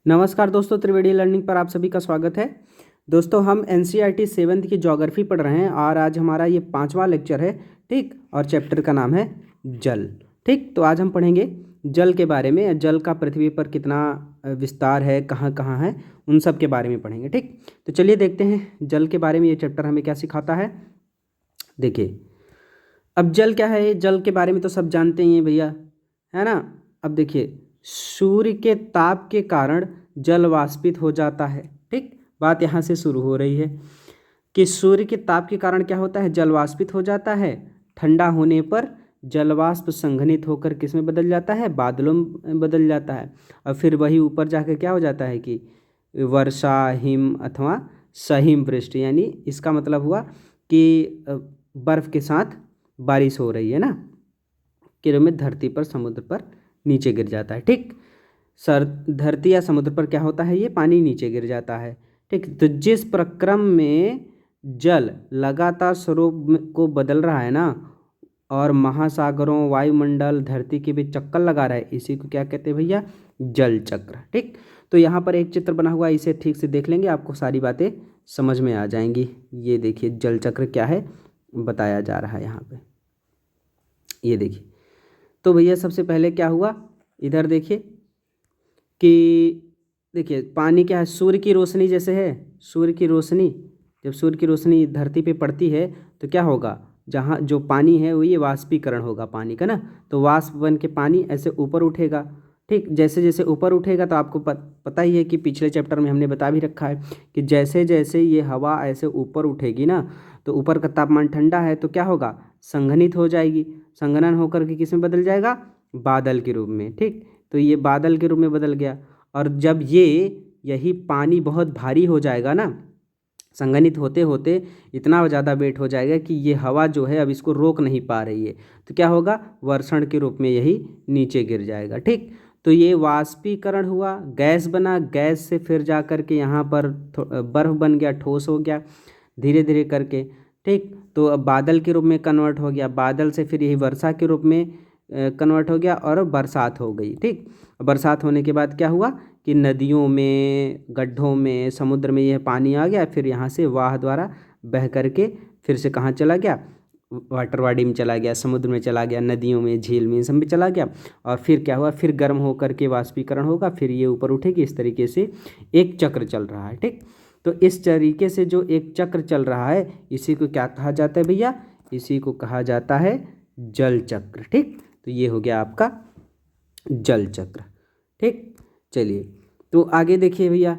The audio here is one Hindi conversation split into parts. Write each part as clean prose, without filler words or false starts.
नमस्कार दोस्तों, त्रिवेणी लर्निंग पर आप सभी का स्वागत है। दोस्तों, हम एनसीईआरटी 7th की ज्योग्राफी पढ़ रहे हैं और आज हमारा ये 5वां लेक्चर है। ठीक, और चैप्टर का नाम है जल। ठीक, तो आज हम पढ़ेंगे जल के बारे में। जल का पृथ्वी पर कितना विस्तार है, कहाँ कहाँ है, उन सब के बारे में पढ़ेंगे। ठीक, तो चलिए देखते हैं जल के बारे में ये चैप्टर हमें क्या सिखाता है। देखिए, अब जल क्या है, जल के बारे में तो सब जानते ही हैं भैया, है ना। अब देखिए, सूर्य के ताप के कारण जल वाष्पित हो जाता है। ठीक, बात यहाँ से शुरू हो रही है कि सूर्य के ताप के कारण क्या होता है, जल वाष्पित हो जाता है। ठंडा होने पर जलवाष्प संघनित होकर किस में बदल जाता है, बादलों में बदल जाता है। और फिर वही ऊपर जाकर क्या हो जाता है कि वर्षा, हिम अथवा सहिम वृष्टि, यानी इसका मतलब हुआ कि बर्फ़ के साथ बारिश हो रही है ना, किरणों में धरती पर, समुद्र पर नीचे गिर जाता है। ठीक, सर धरती या समुद्र पर क्या होता है, ये पानी नीचे गिर जाता है। ठीक, तो जिस प्रक्रम में जल लगातार स्वरूप को बदल रहा है ना, और महासागरों, वायुमंडल, धरती के बीच चक्कर लगा रहा है, इसी को क्या कहते हैं भैया, जल चक्र। ठीक, तो यहाँ पर एक चित्र बना हुआ है, इसे ठीक से देख लेंगे, आपको सारी बातें समझ में आ जाएंगी। ये देखिए जल चक्र क्या है बताया जा रहा है यहाँ पे, ये देखिए। तो भैया सबसे पहले क्या हुआ, इधर देखिए कि देखिए पानी क्या है, सूर्य की रोशनी जैसे है, सूर्य की रोशनी, जब सूर्य की रोशनी धरती पे पड़ती है तो क्या होगा, जहाँ जो पानी है वो ये वाष्पीकरण होगा पानी का ना, तो वाष्प बन के पानी ऐसे ऊपर उठेगा। ठीक, जैसे जैसे ऊपर उठेगा तो आपको पता ही है कि पिछले चैप्टर में हमने बता भी रखा है कि जैसे जैसे ये हवा ऐसे ऊपर उठेगी ना, तो ऊपर का तापमान ठंडा है तो क्या होगा, संघनित हो जाएगी। संघनन होकर के किस में बदल जाएगा, बादल के रूप में। ठीक, तो ये बादल के रूप में बदल गया। और जब यही पानी बहुत भारी हो जाएगा ना, संघनित होते होते इतना ज़्यादा वेट हो जाएगा कि ये हवा जो है अब इसको रोक नहीं पा रही है, तो क्या होगा, वर्षण के रूप में यही नीचे गिर जाएगा। ठीक, तो ये वाष्पीकरण हुआ, गैस बना, गैस से फिर जा कर के यहाँ पर बर्फ बन गया, ठोस हो गया धीरे धीरे करके। ठीक, तो अब बादल के रूप में कन्वर्ट हो गया, बादल से फिर यही वर्षा के रूप में कन्वर्ट हो गया और बरसात हो गई। ठीक, बरसात होने के बाद क्या हुआ कि नदियों में, गड्ढों में, समुद्र में यह पानी आ गया, फिर यहाँ से वाह द्वारा बह करके फिर से कहाँ चला गया, वाटर बॉडी में चला गया, समुद्र में चला गया, नदियों में, झील में, सब में चला गया। और फिर क्या हुआ, फिर गर्म होकर के वाष्पीकरण होगा, फिर ये ऊपर उठेगी। इस तरीके से एक चक्र चल रहा है। ठीक, तो इस तरीके से जो एक चक्र चल रहा है, इसी को क्या कहा जाता है भैया, इसी को कहा जाता है जल चक्र। ठीक, तो ये हो गया आपका जल चक्र। ठीक, चलिए तो आगे देखिए भैया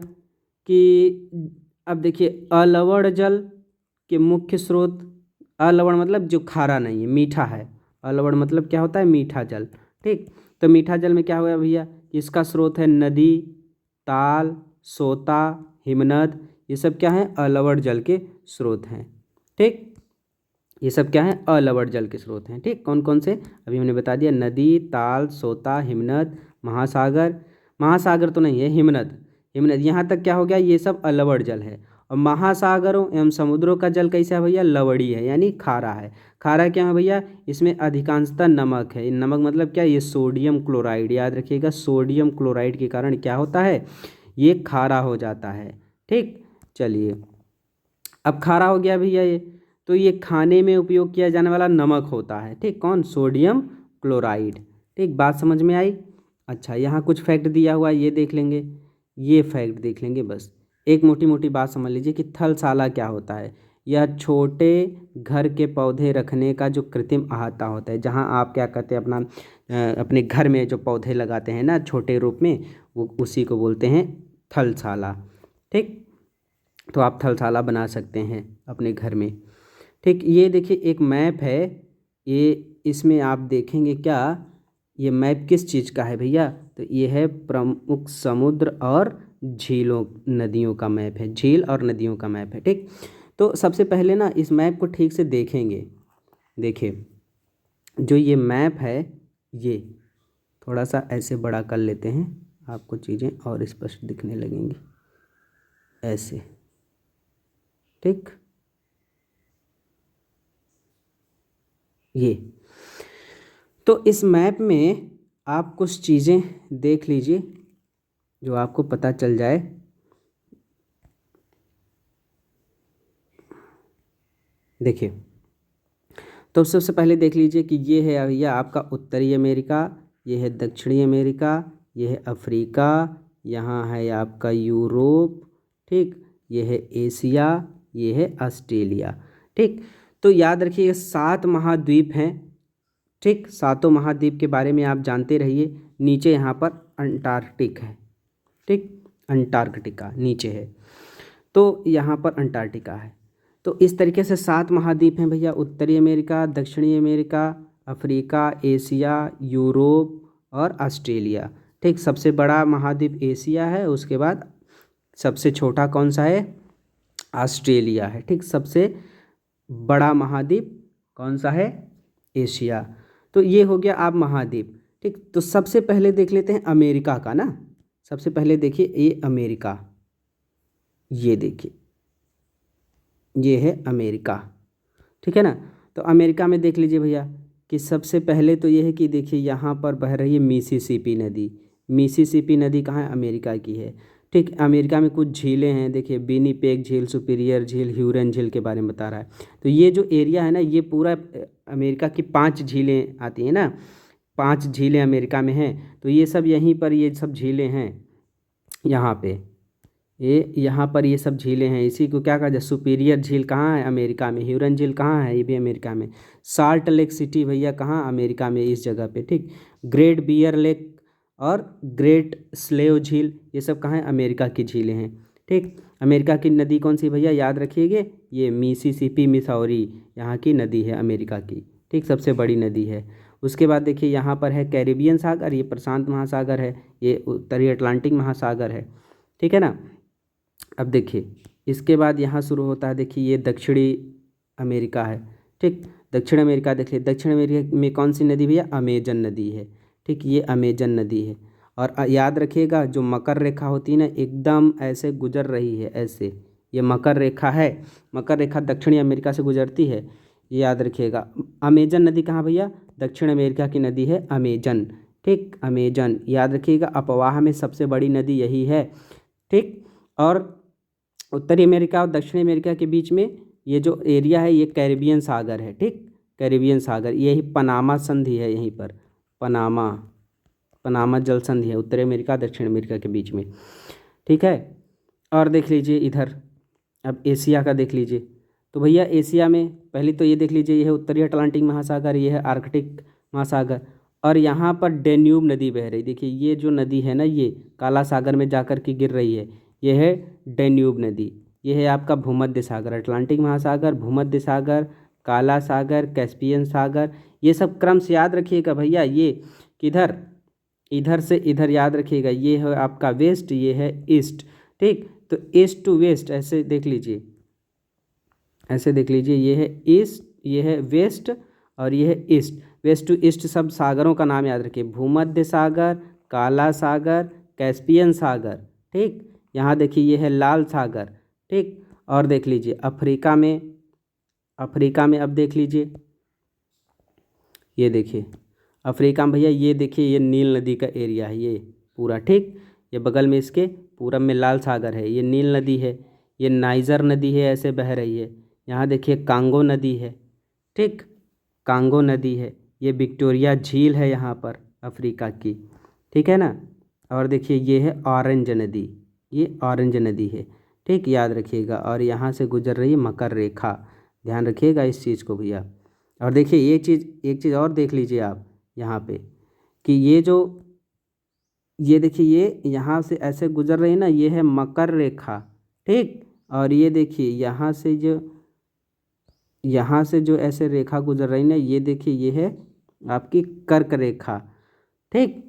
कि अब देखिए अलवण जल के मुख्य स्रोत, अलवण मतलब जो खारा नहीं है, मीठा है। अलवण मतलब क्या होता है, मीठा जल। ठीक, तो मीठा जल में क्या हुआ भैया, इसका स्रोत है नदी, ताल, सोता, हिमनद, ये सब क्या है, अलवण जल के स्रोत हैं। ठीक, ये सब क्या है, अलवण जल के स्रोत हैं। ठीक, कौन कौन से अभी हमने बता दिया, नदी, ताल, सोता, हिमनद, महासागर, महासागर तो नहीं है, हिमनद, हिमनद, यहाँ तक क्या हो गया, ये सब अलवण जल है। और महासागरों एवं समुद्रों का जल कैसा है भैया, लवड़ी है, यानी खारा है। खारा क्या है भैया, इसमें अधिकांशतः नमक है। नमक मतलब क्या, ये सोडियम क्लोराइड, याद रखिएगा, सोडियम क्लोराइड के कारण क्या होता है, ये खारा हो जाता है। ठीक, चलिए अब खारा हो गया भैया ये, तो ये खाने में उपयोग किया जाने वाला नमक होता है। ठीक, कौन, सोडियम क्लोराइड। ठीक, बात समझ में आई। अच्छा, यहाँ कुछ फैक्ट दिया हुआ है, ये देख लेंगे, ये फैक्ट देख लेंगे बस। एक मोटी मोटी बात समझ लीजिए कि थलसाला क्या होता है। यह छोटे घर के पौधे रखने का जो कृत्रिम अहाता होता है, जहाँ आप क्या कहते हैं, अपने घर में जो पौधे लगाते हैं ना छोटे रूप में, वो उसी को बोलते हैं थलसाला। ठीक, तो आप थलसाला बना सकते हैं अपने घर में। ठीक, ये देखिए एक मैप है, ये इसमें आप देखेंगे क्या, ये मैप किस चीज़ का है भैया, तो ये है प्रमुख समुद्र और झीलों, नदियों का मैप है, झील और नदियों का मैप है। ठीक, तो सबसे पहले ना इस मैप को ठीक से देखेंगे। देखिए जो ये मैप है, ये थोड़ा सा ऐसे बड़ा कर लेते हैं, आपको चीज़ें और स्पष्ट दिखने लगेंगी ऐसे। ठीक, ये तो इस मैप में आप कुछ चीज़ें देख लीजिए जो आपको पता चल जाए। देखिए, तो सबसे पहले देख लीजिए कि ये है भैया आपका उत्तरी अमेरिका, ये है दक्षिणी अमेरिका, ये है अफ्रीका, यहाँ है आपका यूरोप, ठीक, ये है एशिया, ये है ऑस्ट्रेलिया। ठीक, तो याद रखिए 7 महाद्वीप हैं। ठीक, सातों महाद्वीप के बारे में आप जानते रहिए। नीचे यहाँ पर अंटार्कटिक है। ठीक, अंटार्कटिका नीचे है, तो यहाँ पर अंटार्कटिका है। तो इस तरीके से 7 महाद्वीप हैं भैया, उत्तरी अमेरिका, दक्षिणी अमेरिका, अफ्रीका, एशिया, यूरोप और ऑस्ट्रेलिया। ठीक, सबसे बड़ा महाद्वीप एशिया है, उसके बाद सबसे छोटा कौन सा है? ऑस्ट्रेलिया है। ठीक, सबसे बड़ा महाद्वीप कौन सा है? एशिया। तो ये हो गया आप महाद्वीप। ठीक, तो सबसे पहले देख लेते हैं अमेरिका का ना। सबसे पहले देखिए ये अमेरिका, ये देखिए ये है अमेरिका। ठीक है ना। तो अमेरिका में देख लीजिए भैया कि सबसे पहले तो ये है कि देखिए यहाँ पर बह रही है मिसिसिपी नदी। मिसिसिपी नदी कहाँ है? अमेरिका की है। ठीक, अमेरिका में कुछ झीलें हैं, देखिए विनिपेग झील, सुपीरियर झील, ह्यूरन झील के बारे में बता रहा है। तो ये जो एरिया है ना, ये पूरा अमेरिका की 5 झीलें आती हैं ना, 5 झीलें अमेरिका में हैं। तो ये सब यहीं पर ये सब झीलें हैं, यहाँ पे ये यहाँ पर ये सब झीलें हैं। इसी को क्या कहा जाए? सुपीरियर झील कहाँ है? अमेरिका में। ह्यूरन झील कहाँ है? ये भी अमेरिका में। साल्ट लेक सिटी भैया कहाँ? अमेरिका में, इस जगह पे। ठीक, ग्रेट बियर लेक और ग्रेट स्लेव झील, ये सब कहाँ है? अमेरिका की झीलें हैं। ठीक, अमेरिका की नदी कौन सी भैया? याद रखिएगा, ये मिसिसिपी मिसौरी यहाँ की नदी है अमेरिका की। ठीक, सबसे बड़ी नदी है। उसके बाद देखिए यहाँ पर है कैरिबियन सागर, ये प्रशांत महासागर है, ये उत्तरी अटलांटिक महासागर है। ठीक है ना। अब देखिए इसके बाद यहाँ शुरू होता है, देखिए ये दक्षिणी अमेरिका है। ठीक, दक्षिण अमेरिका देखिए, दक्षिण अमेरिका में कौन सी नदी भैया? अमेजन नदी है। ठीक, ये अमेजन नदी है। और याद रखिएगा जो मकर रेखा होती है ना, एकदम ऐसे गुजर रही है, ऐसे ये मकर रेखा है। मकर रेखा दक्षिणी अमेरिका से गुजरती है, ये याद रखिएगा। अमेजन नदी कहाँ भैया? दक्षिण अमेरिका की नदी है अमेजन। ठीक, अमेजन याद रखिएगा। अपवाह में सबसे बड़ी नदी यही है। ठीक, और उत्तरी अमेरिका और दक्षिणी अमेरिका के बीच में ये जो एरिया है, ये कैरिबियन सागर है। ठीक, कैरिबियन सागर, यही पनामा संधि है, यहीं पर पनामा जल संधि है उत्तरी अमेरिका दक्षिण अमेरिका के बीच में। ठीक है, और देख लीजिए इधर, अब एशिया का देख लीजिए। तो भैया एशिया में पहले तो ये देख लीजिए, ये है उत्तरी अटलांटिक महासागर, ये है आर्कटिक महासागर, और यहाँ पर डेन्यूब नदी बह रही। देखिए ये जो नदी है ना, ये काला सागर में जाकर के गिर रही है, ये है डेन्यूब नदी। ये है आपका भूमध्य सागर, अटलांटिक महासागर, भूमध्य सागर, काला सागर, कैस्पियन सागर, ये सब क्रम से याद रखिएगा भैया। ये किधर? इधर से इधर याद रखिएगा, ये है आपका वेस्ट, ये है ईस्ट। ठीक, तो ईस्ट टू वेस्ट ऐसे देख लीजिए, ऐसे देख लीजिए, ये है ईस्ट, ये है वेस्ट, और ये है ईस्ट। वेस्ट टू ईस्ट सब सागरों का नाम याद रखिए, भूमध्य सागर, काला सागर, कैस्पियन सागर। ठीक, यहाँ देखिए ये है लाल सागर। ठीक, और देख लीजिए अफ्रीका में, अफ्रीका में अब देख लीजिए, ये देखिए अफ्रीका में भैया, ये देखिए ये नील नदी का एरिया है ये पूरा। ठीक, ये बगल में इसके पूरब में लाल सागर है, ये नील नदी है, ये नाइजर नदी है, ऐसे बह रही है। यहाँ देखिए कांगो नदी है। ठीक, कांगो नदी है, ये विक्टोरिया झील है यहाँ पर अफ्रीका की। ठीक है ना। और देखिए ये है ऑरेंज नदी, ये ऑरेंज नदी है। ठीक, याद रखिएगा, और यहाँ से गुजर रही है मकर रेखा, ध्यान रखिएगा इस चीज़ को भैया। और देखिए ये चीज़, एक चीज़ और देख लीजिए आप यहाँ पे कि ये जो, ये देखिए ये यहाँ से ऐसे गुजर रही है ना, ये है मकर रेखा। ठीक, और ये देखिए यहाँ से जो, यहाँ से जो ऐसे रेखा गुजर रही है ना, ये देखिए ये है आपकी कर्क रेखा। ठीक,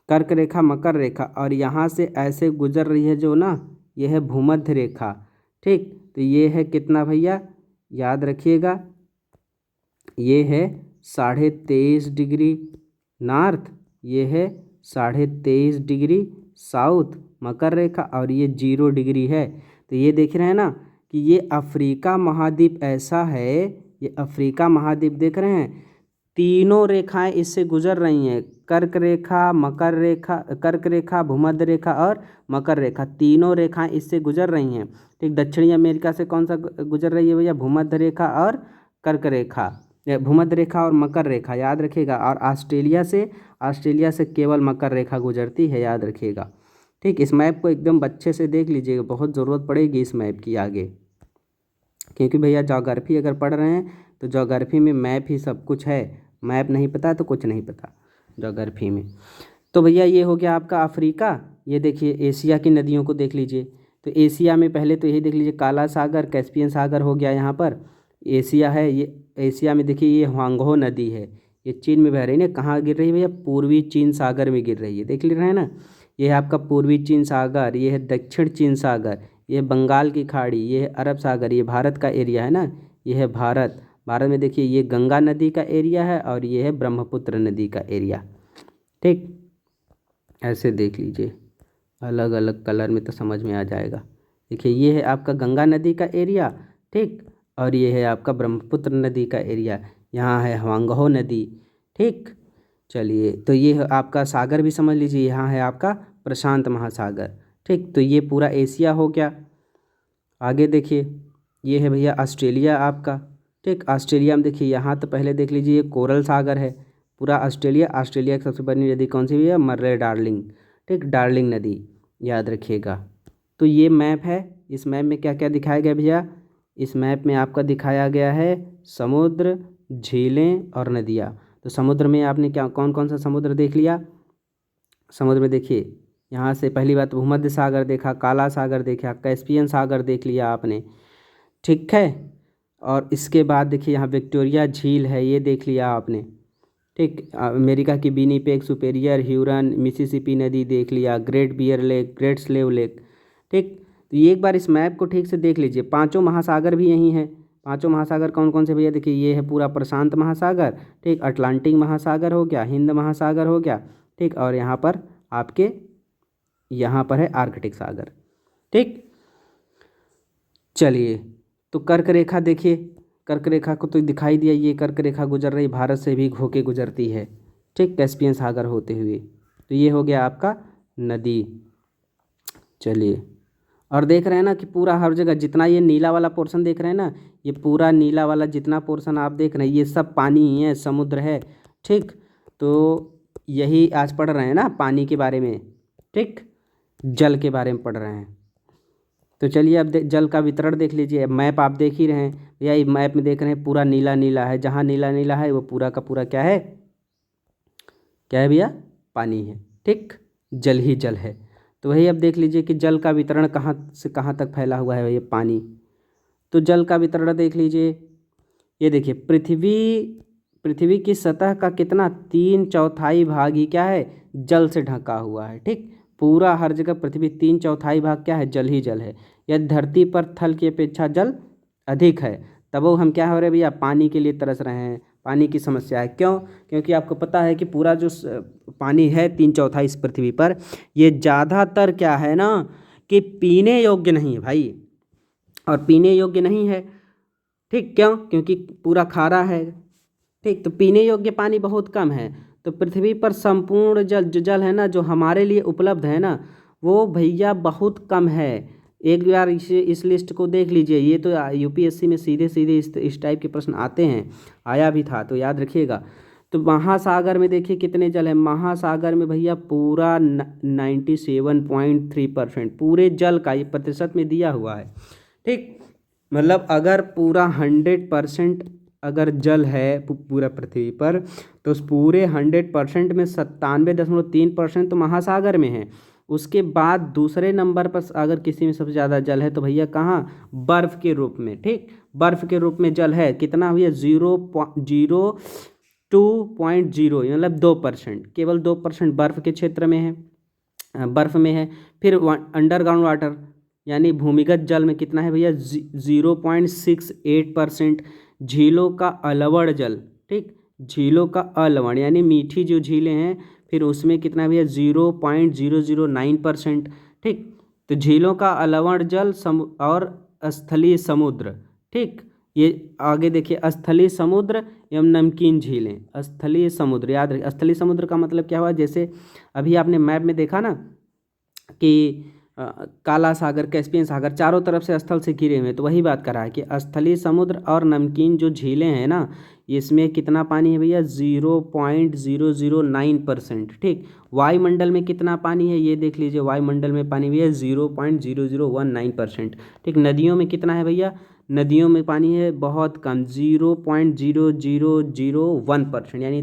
कर्क रेखा, मकर रेखा, और यहाँ से ऐसे गुजर रही है जो ना, ये है भूमध्य रेखा। ठीक, तो ये है कितना भैया? याद रखिएगा, ये है 23.5 डिग्री नॉर्थ, ये है 23.5 डिग्री साउथ मकर रेखा, और ये 0 डिग्री है। तो ये देख रहे हैं ना कि ये अफ्रीका महाद्वीप ऐसा है, ये अफ्रीका महाद्वीप देख रहे हैं, तीनों रेखाएं इससे गुजर रही हैं, कर्क रेखा, मकर रेखा, कर्क रेखा, भूमध्य रेखा और मकर रेखा, तीनों रेखाएं इससे गुजर रही हैं। ठीक, दक्षिणी अमेरिका से कौन सा गुजर रही है भैया? भूमध्य रेखा और कर्क रेखा, भूमध्य रेखा और मकर रेखा, याद रखिएगा। और ऑस्ट्रेलिया से केवल मकर रेखा गुजरती है, याद रखिएगा। ठीक, इस मैप को एकदम अच्छे से देख लीजिएगा, बहुत ज़रूरत पड़ेगी इस मैप की आगे, क्योंकि भैया ज्योग्राफी अगर पढ़ रहे हैं तो ज्योग्राफी में मैप ही सब कुछ है। मैप नहीं पता तो कुछ नहीं पता ज्योग्राफी में। तो भैया ये हो गया आपका अफ्रीका। ये देखिए एशिया की नदियों को देख लीजिए। तो एशिया में पहले तो यही देख लीजिए, काला सागर, कैस्पियन सागर हो गया यहाँ पर एशिया है। ये एशिया में देखिए ये ह्वांगहो नदी है, ये चीन में बह रही है ना। कहाँ गिर रही है भैया? पूर्वी चीन सागर में गिर रही है, देख ले रहे हैं ना। ये है आपका पूर्वी चीन सागर, ये है दक्षिण चीन सागर, ये है बंगाल की खाड़ी, ये है अरब सागर, ये भारत का एरिया है ना, ये है भारत। भारत में देखिए ये गंगा नदी का एरिया है और ये है ब्रह्मपुत्र नदी का एरिया। ठीक, ऐसे देख लीजिए, अलग अलग कलर में तो समझ में आ जाएगा। देखिए ये है आपका गंगा नदी का एरिया, ठीक, और ये है आपका ब्रह्मपुत्र नदी का एरिया, यहाँ है ह्वांगहो नदी। ठीक, चलिए, तो ये है आपका सागर भी समझ लीजिए, यहाँ है आपका प्रशांत महासागर। ठीक, तो ये पूरा एशिया हो गया। आगे देखिए ये है भैया ऑस्ट्रेलिया आपका। ठीक, ऑस्ट्रेलिया में देखिए यहाँ तो पहले देख लीजिए ये कोरल सागर है पूरा ऑस्ट्रेलिया। ऑस्ट्रेलिया की सबसे बड़ी नदी कौन सी भैया? मर्रे डार्लिंग। ठीक, डार्लिंग नदी, याद रखिएगा। तो ये मैप है, इस मैप में क्या क्या दिखाया गया भैया? इस मैप में आपका दिखाया गया है समुद्र, झीलें और नदियाँ। तो समुद्र में आपने क्या कौन कौन सा समुद्र देख लिया? समुद्र में देखिए यहाँ से पहली बात भूमध्य सागर देखा, काला सागर देखा, कैस्पियन सागर देख लिया आपने, ठीक है। और इसके बाद देखिए यहाँ विक्टोरिया झील है, ये देख लिया आपने। ठीक, अमेरिका की विनिपेग, सुपेरियर, ह्यूरन, मिसिसिपी नदी देख लिया, Great Bear Lake, Great Slave Lake. ठीक, तो ये एक बार इस मैप को ठीक से देख लीजिए। पांचों महासागर भी यहीं हैं। पांचों महासागर कौन कौन से भैया? देखिए ये है पूरा प्रशांत महासागर, ठीक, अटलांटिक महासागर हो गया, हिंद महासागर हो गया, ठीक, और यहाँ पर आपके यहाँ पर है आर्कटिक सागर। ठीक, चलिए, तो कर्क रेखा देखिए, कर्क रेखा को तो दिखाई दिया, ये कर्क रेखा गुजर रही भारत से भी होके गुजरती है, ठीक, कैस्पियन सागर होते हुए। तो ये हो गया आपका नदी। चलिए, और देख रहे हैं ना कि पूरा हर जगह जितना ये नीला वाला पोर्शन देख रहे हैं ना, ये पूरा नीला वाला जितना पोर्शन आप देख रहे हैं ये सब पानी ही है, समुद्र है। ठीक, तो यही आज पढ़ रहे हैं ना पानी के बारे में, ठीक, जल के बारे में पढ़ रहे हैं। तो चलिए अब जल का वितरण देख लीजिए। मैप आप देख ही रहे हैं या ये मैप में देख रहे हैं पूरा नीला नीला है, जहाँ नीला नीला है वो पूरा का पूरा क्या है? क्या है भैया? पानी है। ठीक, जल ही जल है। तो वही अब देख लीजिए कि जल का वितरण कहाँ से कहाँ तक फैला हुआ है ये पानी। तो जल का वितरण देख लीजिए, ये देखिए पृथ्वी की सतह का कितना 3/4 भाग ही क्या है? जल से ढका हुआ है। ठीक, पूरा हर जगह पृथ्वी 3/4 भाग क्या है? जल ही जल है। यदि धरती पर थल की अपेक्षा जल अधिक है तब वो हम क्या हो रहे भैया? पानी के लिए तरस रहे हैं, पानी की समस्या है। क्यों? क्योंकि आपको पता है कि पूरा जो पानी है 3/4 इस पृथ्वी पर, ये ज़्यादातर क्या है ना कि पीने योग्य नहीं है भाई, और पीने योग्य नहीं है। ठीक, क्यों? क्योंकि पूरा खारा है। ठीक, तो पीने योग्य पानी बहुत कम है। तो पृथ्वी पर संपूर्ण जल है ना जो हमारे लिए उपलब्ध है ना, वो भैया बहुत कम है। एक बार इस लिस्ट को देख लीजिए, ये तो यूपीएससी में सीधे सीधे इस टाइप के प्रश्न आते हैं, आया भी था, तो याद रखिएगा। तो महासागर में देखिए कितने जल है। महासागर में भैया पूरा 97.3% पूरे जल का ये प्रतिशत में दिया हुआ है। ठीक, मतलब अगर पूरा 100% अगर जल है पूरा पृथ्वी पर, तो उस पूरे 100% में 97.3% तो महासागर में है। उसके बाद दूसरे नंबर पर अगर किसी में सबसे ज़्यादा जल है तो भैया कहाँ? बर्फ़ के रूप में। ठीक, बर्फ़ के रूप में जल है कितना भैया? 0.02 मतलब 2%, केवल 2% बर्फ़ के क्षेत्र में है, बर्फ़ में है। फिर अंडरग्राउंड वाटर यानी भूमिगत जल में कितना है भैया? 0.68%। झीलों का अलवड़ जल, ठीक, झीलों का अलवड़ यानी मीठी जो झीलें हैं, फिर उसमें कितना भैया? 0.009%। ठीक, तो झीलों का अलवड़ जल और स्थलीय समुद्र, ठीक, ये आगे देखिए, स्थलीय समुद्र एवं नमकीन झीलें। स्थलीय समुद्र याद रखिए, स्थलीय समुद्र का मतलब क्या हुआ, जैसे अभी आपने मैप में देखा ना कि काला सागर, कैस्पियन सागर चारों तरफ से स्थल से घिरे हुए हैं, तो वही बात कर रहा है कि स्थलीय समुद्र और नमकीन जो झीलें हैं ना, इसमें कितना पानी है भैया, 0.009%। ठीक, वायुमंडल में कितना पानी है ये देख लीजिए, वायुमंडल में पानी भैया 0.0019%। ठीक, नदियों में कितना है भैया, नदियों में पानी है बहुत कम, 0.0001%, यानी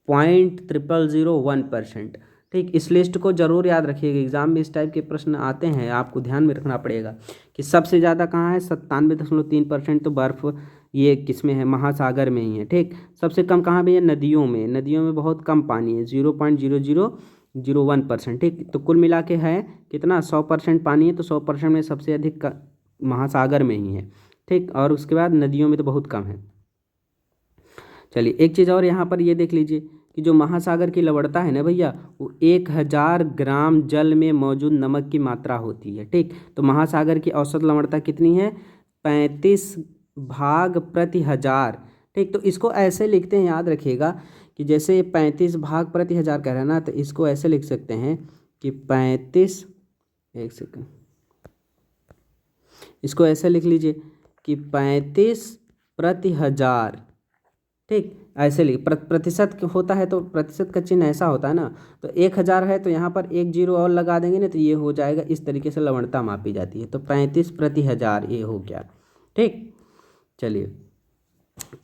0.0001%। ठीक, इस लिस्ट को जरूर याद रखिएगा, एग्जाम में इस टाइप के प्रश्न आते हैं, आपको ध्यान में रखना पड़ेगा कि सबसे ज़्यादा कहाँ है, 97.3%, तो बर्फ़ ये किस में है, महासागर में ही है। ठीक, सबसे कम कहाँ पे है, नदियों में, नदियों में बहुत कम पानी है, 0.0001%। ठीक, तो कुल मिला के है कितना, 100% पानी है, तो 100% में सबसे अधिक महासागर में ही है। ठीक, और उसके बाद नदियों में तो बहुत कम है। चलिए एक चीज़ और यहाँ पर ये देख लीजिए कि जो महासागर की लवणता है ना भैया, वो 1000 ग्राम जल में मौजूद नमक की मात्रा होती है। ठीक, तो महासागर की औसत लवणता कितनी है, 35 भाग प्रति हजार। ठीक, तो इसको ऐसे लिखते हैं, याद रखिएगा कि जैसे 35 भाग प्रति हजार कह रहे हैं ना, तो इसको ऐसे लिख सकते हैं कि 35, एक सेकंड, इसको ऐसे लिख लीजिए कि 35 प्रति हजार। ठीक, ऐसे लिख, प्रतिशत होता है तो प्रतिशत का चिन्ह ऐसा होता है ना, तो 1000 है तो यहाँ पर एक जीरो और लगा देंगे ना, तो ये हो जाएगा, इस तरीके से लवणता मापी जाती है, तो 35 प्रति हजार ये हो गया। ठीक, चलिए,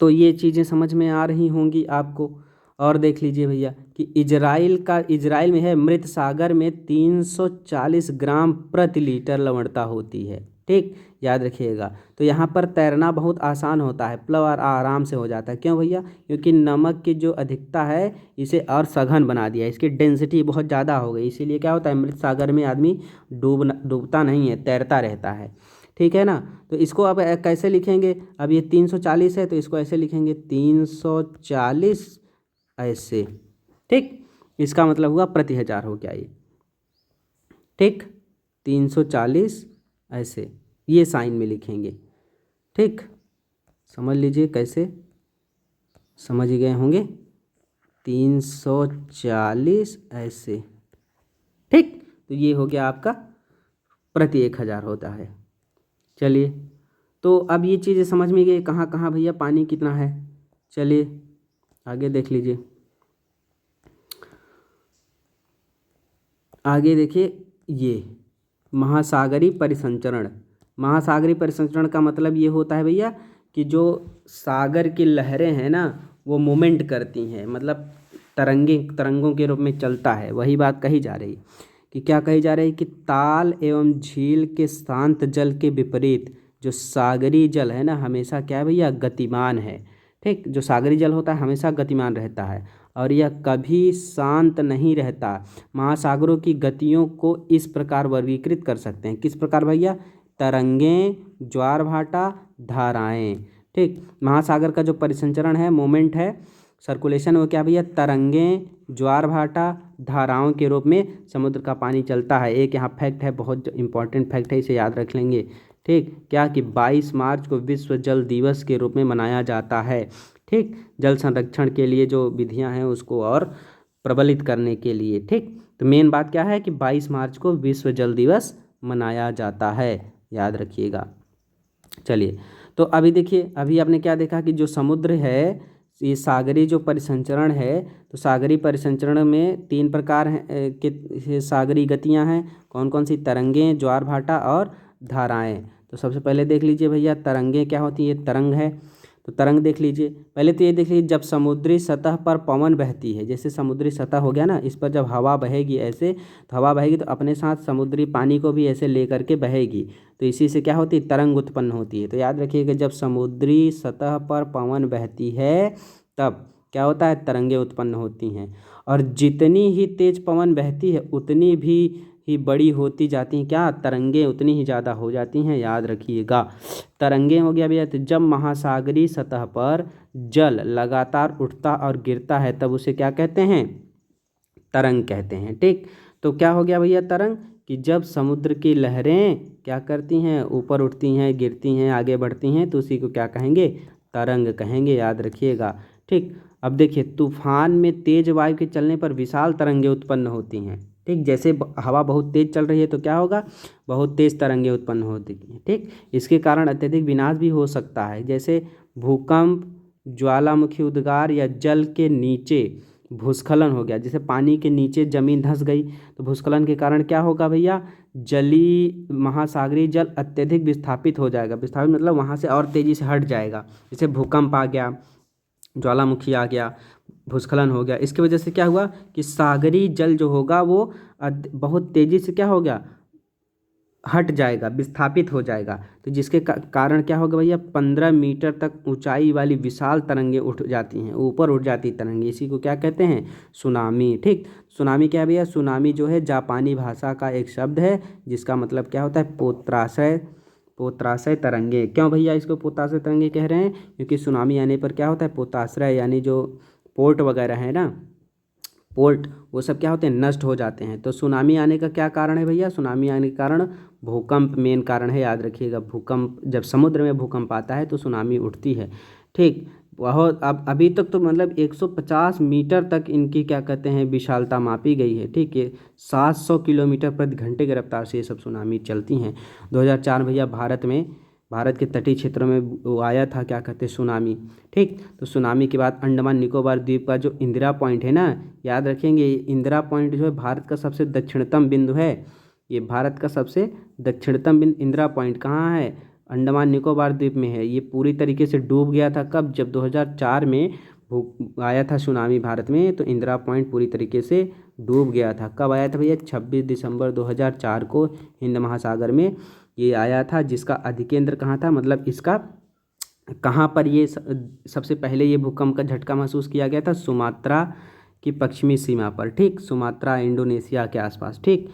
तो ये चीज़ें समझ में आ रही होंगी आपको। और देख लीजिए भैया कि इजराइल में है, मृत सागर में 340 ग्राम प्रति लीटर लवणता होती है। ठीक, याद रखिएगा, तो यहाँ पर तैरना बहुत आसान होता है, प्लव और आराम से हो जाता है। क्यों भैया, क्योंकि नमक की जो अधिकता है इसे और सघन बना दिया, इसकी डेंसिटी बहुत ज़्यादा हो गई, इसीलिए क्या होता है, मृत सागर में आदमी डूबता नहीं है, तैरता रहता है। ठीक है ना, तो इसको अब कैसे लिखेंगे, अब ये 340 है तो इसको ऐसे लिखेंगे 340 ऐसे। ठीक, इसका मतलब हुआ प्रति हजार हो गया ये। ठीक, 340 ऐसे, ये साइन में लिखेंगे। ठीक, समझ लीजिए कैसे, समझ गए होंगे, 340 ऐसे। ठीक, तो ये हो गया आपका प्रति 1000 होता है। चलिए, तो अब ये चीज़ें समझ में गई कहाँ कहाँ भैया पानी कितना है। चलिए आगे देख लीजिए, आगे देखिए, ये महासागरीय परिसंचरण। महासागरीय परिसंचरण का मतलब ये होता है भैया कि जो सागर की लहरें हैं ना, वो मूवमेंट करती हैं, मतलब तरंगों के रूप में चलता है। वही बात कही जा रही कि क्या कही जा रही कि ताल एवं झील के शांत जल के विपरीत जो सागरी जल है ना, हमेशा क्या है भैया, गतिमान है। ठीक, जो सागरी जल होता है हमेशा गतिमान रहता है और यह कभी शांत नहीं रहता। महासागरों की गतियों को इस प्रकार वर्गीकृत कर सकते हैं, किस प्रकार भैया, तरंगें, ज्वार भाटा, धाराएं। ठीक, महासागर का जो परिसंचरण है, मोमेंट है, सर्कुलेशन, वो क्या भैया, तरंगें, ज्वार भाटा, धाराओं के रूप में समुद्र का पानी चलता है। एक यहाँ फैक्ट है, बहुत इंपॉर्टेंट फैक्ट है, इसे याद रख लेंगे। ठीक, क्या कि 22 मार्च को विश्व जल दिवस के रूप में मनाया जाता है। ठीक, जल संरक्षण के लिए जो विधियां हैं उसको और प्रबलित करने के लिए। ठीक, तो मेन बात क्या है कि 22 मार्च को विश्व जल दिवस मनाया जाता है, याद रखिएगा। चलिए, तो अभी देखिए, अभी आपने क्या देखा कि जो समुद्र है, ये सागरी जो परिसंचरण है, तो सागरी परिसंचरण में 3 प्रकार हैं के सागरी गतियां हैं। कौन कौन सी, तरंगें, ज्वार भाटा और धाराएं। तो सबसे पहले देख लीजिए भैया, तरंगें क्या होती है, ये तरंग है, तो तरंग देख लीजिए। पहले तो ये देख लीजिए, जब समुद्री सतह पर पवन बहती है, जैसे समुद्री सतह हो गया ना, इस पर जब हवा बहेगी ऐसे, तो हवा बहेगी तो अपने साथ समुद्री पानी को भी ऐसे ले करके बहेगी, तो इसी से क्या होती है, तरंग उत्पन्न होती है। तो याद रखिएगा, जब समुद्री सतह पर पवन बहती है तब क्या होता है, तरंगें उत्पन्न होती हैं। और जितनी ही तेज पवन बहती है उतनी ही बड़ी होती जाती हैं, क्या, तरंगें उतनी ही ज़्यादा हो जाती हैं, याद रखिएगा। तरंगें हो गया भैया, तो जब महासागरीय सतह पर जल लगातार उठता और गिरता है तब उसे क्या कहते हैं, तरंग कहते हैं। ठीक, तो क्या हो गया भैया तरंग, कि जब समुद्र की लहरें क्या करती हैं, ऊपर उठती हैं, गिरती हैं, आगे बढ़ती हैं, तो उसी को क्या कहेंगे, तरंग कहेंगे, याद रखिएगा। ठीक, अब देखिए तूफान में तेज वायु के चलने पर विशाल तरंगें उत्पन्न होती हैं। ठीक, जैसे हवा बहुत तेज चल रही है तो क्या होगा, बहुत तेज तरंगें उत्पन्न होती हैं। ठीक, इसके कारण अत्यधिक विनाश भी हो सकता है, जैसे भूकंप, ज्वालामुखी उद्गार या जल के नीचे भूस्खलन हो गया। जैसे पानी के नीचे जमीन धंस गई तो भूस्खलन के कारण क्या होगा भैया, जलीय महासागरीय जल अत्यधिक विस्थापित हो जाएगा। विस्थापित मतलब वहाँ से और तेज़ी से हट जाएगा। जैसे भूकंप आ गया, ज्वालामुखी आ गया, भूस्खलन हो गया, इसकी वजह से क्या हुआ कि सागरीय जल जो होगा वो बहुत तेज़ी से क्या हो गया, हट जाएगा, विस्थापित हो जाएगा। तो जिसके कारण क्या होगा भैया, 15 मीटर तक ऊंचाई वाली विशाल तरंगें उठ जाती हैं, ऊपर उठ जाती तरंगें। इसी को क्या कहते हैं, सुनामी। ठीक, सुनामी क्या है भैया, सुनामी जो है जापानी भाषा का एक शब्द है जिसका मतलब क्या होता है, पोत्राशय, पोत्राशय तरंगे। क्यों भैया इसको पोताश्रय तरंगे कह रहे हैं, क्योंकि सुनामी आने पर क्या होता है, पोताश्रय यानी जो पोर्ट वगैरह है ना, पोर्ट, वो सब क्या होते हैं, नष्ट हो जाते हैं। तो सुनामी आने का क्या कारण है भैया, सुनामी आने के कारण भूकंप मेन कारण है, याद रखिएगा। भूकंप, जब समुद्र में भूकंप आता है तो सुनामी उठती है। ठीक, बहुत अब अभी तक तो मतलब 150 मीटर तक इनकी क्या कहते हैं विशालता मापी गई है। ठीक है, 700 किलोमीटर प्रति घंटे की रफ्तार से ये सब सुनामी चलती हैं। 2004 भैया भारत में, भारत के तटीय क्षेत्रों में वो आया था, क्या कहते हैं, सुनामी। ठीक, तो सुनामी के बाद अंडमान निकोबार द्वीप का जो इंदिरा पॉइंट है ना, याद रखेंगे, इंदिरा पॉइंट जो है भारत का सबसे दक्षिणतम बिंदु है। ये भारत का सबसे दक्षिणतम बिंदु इंदिरा पॉइंट कहाँ है, अंडमान निकोबार द्वीप में है। ये पूरी तरीके से डूब गया था कब, जब 2004 में आया था सुनामी भारत में, तो इंदिरा पॉइंट पूरी तरीके से डूब गया था। कब आया था भैया, 26 दिसंबर 2004 को हिंद महासागर में ये आया था, जिसका अधिकेंद्र कहाँ था, मतलब इसका कहाँ पर ये सबसे पहले ये भूकंप का झटका महसूस किया गया था, सुमात्रा की पश्चिमी सीमा पर। ठीक, सुमात्रा इंडोनेशिया के आसपास। ठीक,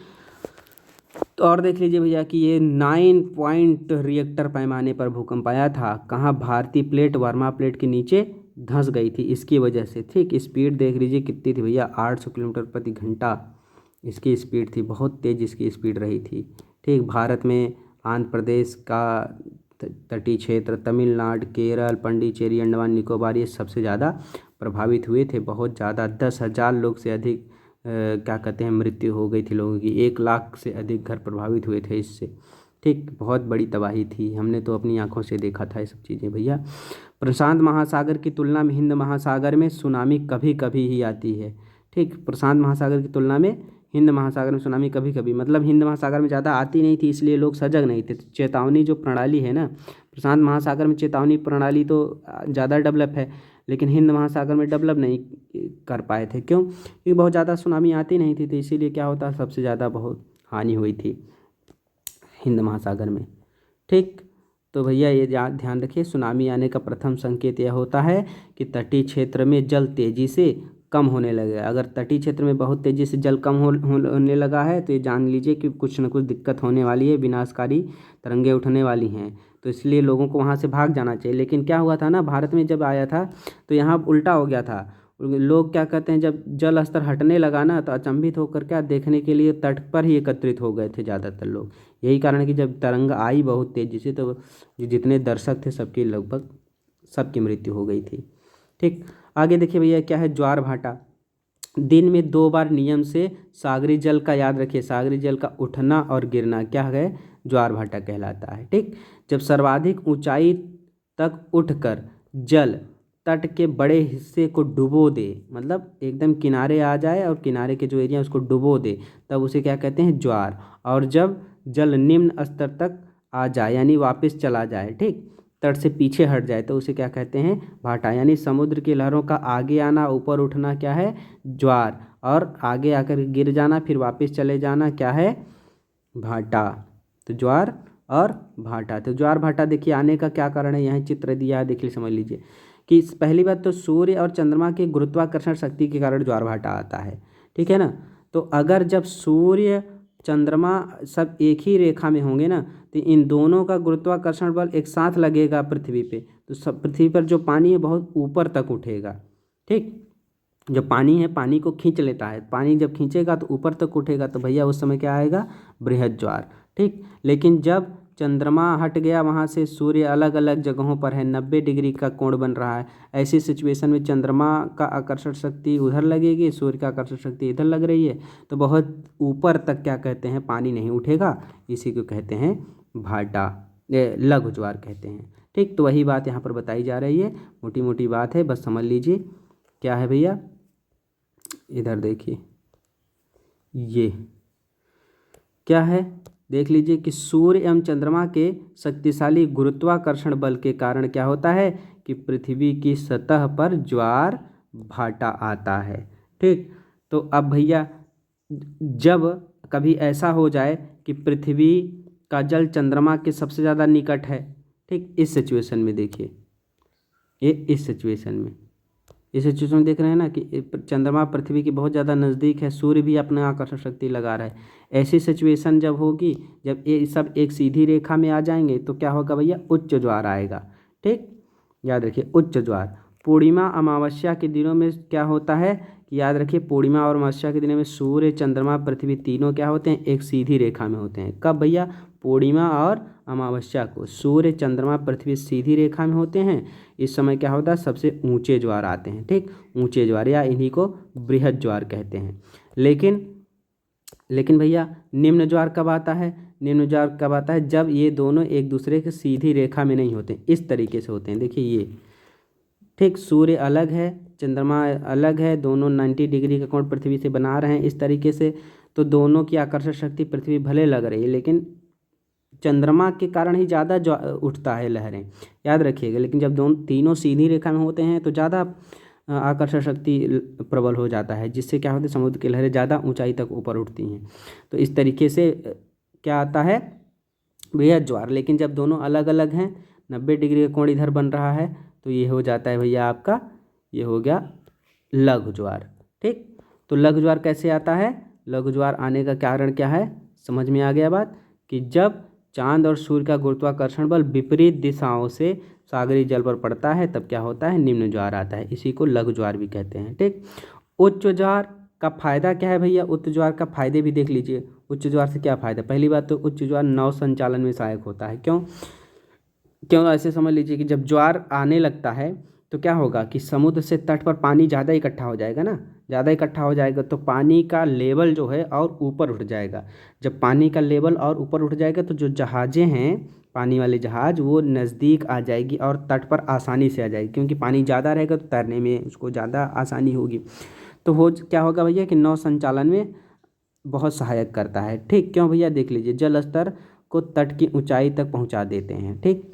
तो और देख लीजिए भैया कि ये 9 पॉइंट रिएक्टर पैमाने पर भूकंप आया था। कहाँ, भारतीय प्लेट वर्मा प्लेट के नीचे धंस गई थी इसकी वजह से। ठीक, स्पीड देख लीजिए कितनी थी भैया, 800 किलोमीटर प्रति घंटा इसकी स्पीड थी, बहुत तेज़ इसकी स्पीड रही थी। ठीक, भारत में आंध्र प्रदेश का तटीय क्षेत्र, तमिलनाडु, केरल, पांडिचेरी, अंडमान निकोबार ये सबसे ज़्यादा प्रभावित हुए थे। बहुत ज़्यादा 10,000 लोग से अधिक क्या कहते हैं मृत्यु हो गई थी लोगों की, 1 लाख से अधिक घर प्रभावित हुए थे इससे। ठीक, बहुत बड़ी तबाही थी, हमने तो अपनी आंखों से देखा था ये सब चीज़ें भैया। प्रशांत महासागर की तुलना में हिंद महासागर में सुनामी कभी कभी ही आती है। ठीक, प्रशांत महासागर की तुलना में हिंद महासागर में सुनामी कभी कभी, मतलब हिंद महासागर में ज़्यादा आती नहीं थी, इसलिए लोग सजग नहीं थे। चेतावनी जो प्रणाली है ना, प्रशांत महासागर में चेतावनी प्रणाली तो ज़्यादा डेवलप है, लेकिन हिंद महासागर में डेवलप नहीं कर पाए थे। क्यों, क्योंकि बहुत ज़्यादा सुनामी आती नहीं थी, तो इसीलिए क्या होता, सबसे ज़्यादा बहुत हानि हुई थी हिंद महासागर में। ठीक, तो भैया ये ध्यान रखिए, सुनामी आने का प्रथम संकेत यह होता है कि तटीय क्षेत्र में जल तेज़ी से कम होने लगेगा। अगर तटीय क्षेत्र में बहुत तेज़ी से जल कम होने लगा है तो ये जान लीजिए कि कुछ न कुछ दिक्कत होने वाली है, विनाशकारी तरंगें उठने वाली हैं। तो इसलिए लोगों को वहाँ से भाग जाना चाहिए। लेकिन क्या हुआ था ना, भारत में जब आया था तो यहाँ उल्टा हो गया था। लोग क्या कहते हैं, जब जल स्तर हटने लगा ना तो अचंभित होकर क्या देखने के लिए तट पर ही एकत्रित हो गए थे ज़्यादातर लोग। यही कारण है कि जब तरंग आई बहुत तेज़ी से तो जितने दर्शक थे सबकी लगभग सबकी मृत्यु हो गई थी। ठीक, आगे देखिए भैया क्या है, ज्वार भाटा। दिन में 2 बार नियम से सागरी जल का, याद रखिए, सागरी जल का उठना और गिरना क्या है, ज्वार भाटा कहलाता है। ठीक, जब सर्वाधिक ऊंचाई तक उठकर जल तट के बड़े हिस्से को डुबो दे, मतलब एकदम किनारे आ जाए और किनारे के जो एरिया उसको डुबो दे, तब उसे क्या कहते हैं, ज्वार। और जब जल निम्न स्तर तक आ जाए यानी वापस चला जाए, ठीक, तट से पीछे हट जाए, तो उसे क्या कहते हैं, भाटा। यानी समुद्र की लहरों का आगे आना, ऊपर उठना क्या है, ज्वार, और आगे आकर गिर जाना फिर वापस चले जाना क्या है, भाटा। तो ज्वार और भाटा, तो ज्वार भाटा देखिए आने का क्या कारण है, यहाँ चित्र दिया है, देखिए समझ लीजिए कि पहली बात तो सूर्य और चंद्रमा के गुरुत्वाकर्षण शक्ति के कारण ज्वार भाटा आता है। ठीक है ना, तो अगर जब सूर्य चंद्रमा सब एक ही रेखा में होंगे ना, तो इन दोनों का गुरुत्वाकर्षण बल एक साथ लगेगा पृथ्वी पे, तो सब पृथ्वी पर जो पानी है बहुत ऊपर तक उठेगा। ठीक, जो पानी है पानी को खींच लेता है, पानी जब खींचेगा तो ऊपर तक उठेगा, तो भैया उस समय क्या आएगा, बृहद ज्वार। ठीक, लेकिन जब चंद्रमा हट गया वहाँ से, सूर्य अलग अलग जगहों पर है, 90 डिग्री का कोण बन रहा है, ऐसी सिचुएशन में चंद्रमा का आकर्षण शक्ति उधर लगेगी, सूर्य का आकर्षण शक्ति इधर लग रही है, तो बहुत ऊपर तक क्या कहते हैं, पानी नहीं उठेगा। इसी को कहते हैं भाटा, लघु ज्वार कहते हैं। ठीक, तो वही बात यहाँ पर बताई जा रही है, मोटी मोटी बात है, बस समझ लीजिए। क्या है भैया, इधर देखिए, ये क्या है, देख लीजिए कि सूर्य एवं चंद्रमा के शक्तिशाली गुरुत्वाकर्षण बल के कारण क्या होता है कि पृथ्वी की सतह पर ज्वार भाटा आता है। ठीक, तो अब भैया जब कभी ऐसा हो जाए कि पृथ्वी का जल चंद्रमा के सबसे ज़्यादा निकट है, ठीक, इस सिचुएशन में देखिए, ये इस सिचुएशन में देख रहे हैं ना कि चंद्रमा पृथ्वी के बहुत ज़्यादा नज़दीक है, सूर्य भी अपना आकर्षण शक्ति लगा रहा है। ऐसी सिचुएशन जब होगी, जब ये सब एक सीधी रेखा में आ जाएंगे, तो क्या होगा भैया, उच्च ज्वार आएगा। ठीक, याद रखिए, उच्च ज्वार। पूर्णिमा अमावस्या के दिनों में क्या होता है कि याद रखिए, पूर्णिमा और अमावस्या के दिनों में सूर्य चंद्रमा पृथ्वी तीनों क्या होते हैं, एक सीधी रेखा में होते हैं। कब भैया, पूर्णिमा और अमावस्या को सूर्य चंद्रमा पृथ्वी सीधी रेखा में होते हैं। इस समय क्या होता है, सबसे ऊंचे ज्वार आते हैं। ठीक, ऊंचे ज्वार, या इन्हीं को बृहद ज्वार कहते हैं। लेकिन भैया निम्न ज्वार कब आता है, निम्न ज्वार कब आता है, जब ये दोनों एक दूसरे के सीधी रेखा में नहीं होते, इस तरीके से होते हैं। देखिए ये, ठीक, सूर्य अलग है, चंद्रमा अलग है, दोनों 90 डिग्री का कोण पृथ्वी से बना रहे हैं इस तरीके से, तो दोनों की आकर्षण शक्ति पृथ्वी भले लग रही है, लेकिन चंद्रमा के कारण ही ज़्यादा उठता है लहरें, याद रखिएगा। लेकिन जब दोनों तीनों सीधी रेखा में होते हैं तो ज़्यादा आकर्षण शक्ति प्रबल हो जाता है, जिससे क्या होता है, समुद्र की लहरें ज़्यादा ऊंचाई तक ऊपर उठती हैं। तो इस तरीके से क्या आता है, बृहद ज्वार। लेकिन जब दोनों अलग अलग हैं, 90 डिग्री का कोण इधर बन रहा है, तो ये हो जाता है भैया आपका, ये हो गया लघु ज्वार। ठीक, तो लघु ज्वार कैसे आता है, लघु ज्वार आने का कारण क्या है, समझ में आ गया बात, कि जब चांद और सूर्य का गुरुत्वाकर्षण बल विपरीत दिशाओं से सागरीय जल पर पड़ता है, तब क्या होता है, निम्न ज्वार आता है। इसी को लघु ज्वार भी कहते हैं। ठीक, उच्च ज्वार का फायदा क्या है भैया, उच्च ज्वार का फायदे भी देख लीजिए। उच्च ज्वार से क्या फायदा, पहली बात तो उच्च ज्वार नौ संचालन में सहायक होता है। क्यों ऐसे समझ लीजिए कि जब ज्वार आने लगता है तो क्या होगा कि समुद्र से तट पर पानी ज़्यादा इकट्ठा हो जाएगा ना, ज़्यादा इकट्ठा हो जाएगा तो पानी का लेवल जो है और ऊपर उठ जाएगा। जब पानी का लेवल और ऊपर उठ जाएगा तो जो जहाज़ें हैं, पानी वाले जहाज़, वो नज़दीक आ जाएगी और तट पर आसानी से आ जाएगी, क्योंकि पानी ज़्यादा रहेगा तो तैरने में उसको ज़्यादा आसानी होगी। तो क्या होगा भैया कि नौ संचालन में बहुत सहायक करता है। ठीक, क्यों भैया, देख लीजिए, जल स्तर को तट की ऊंचाई तक पहुंचा देते हैं। ठीक,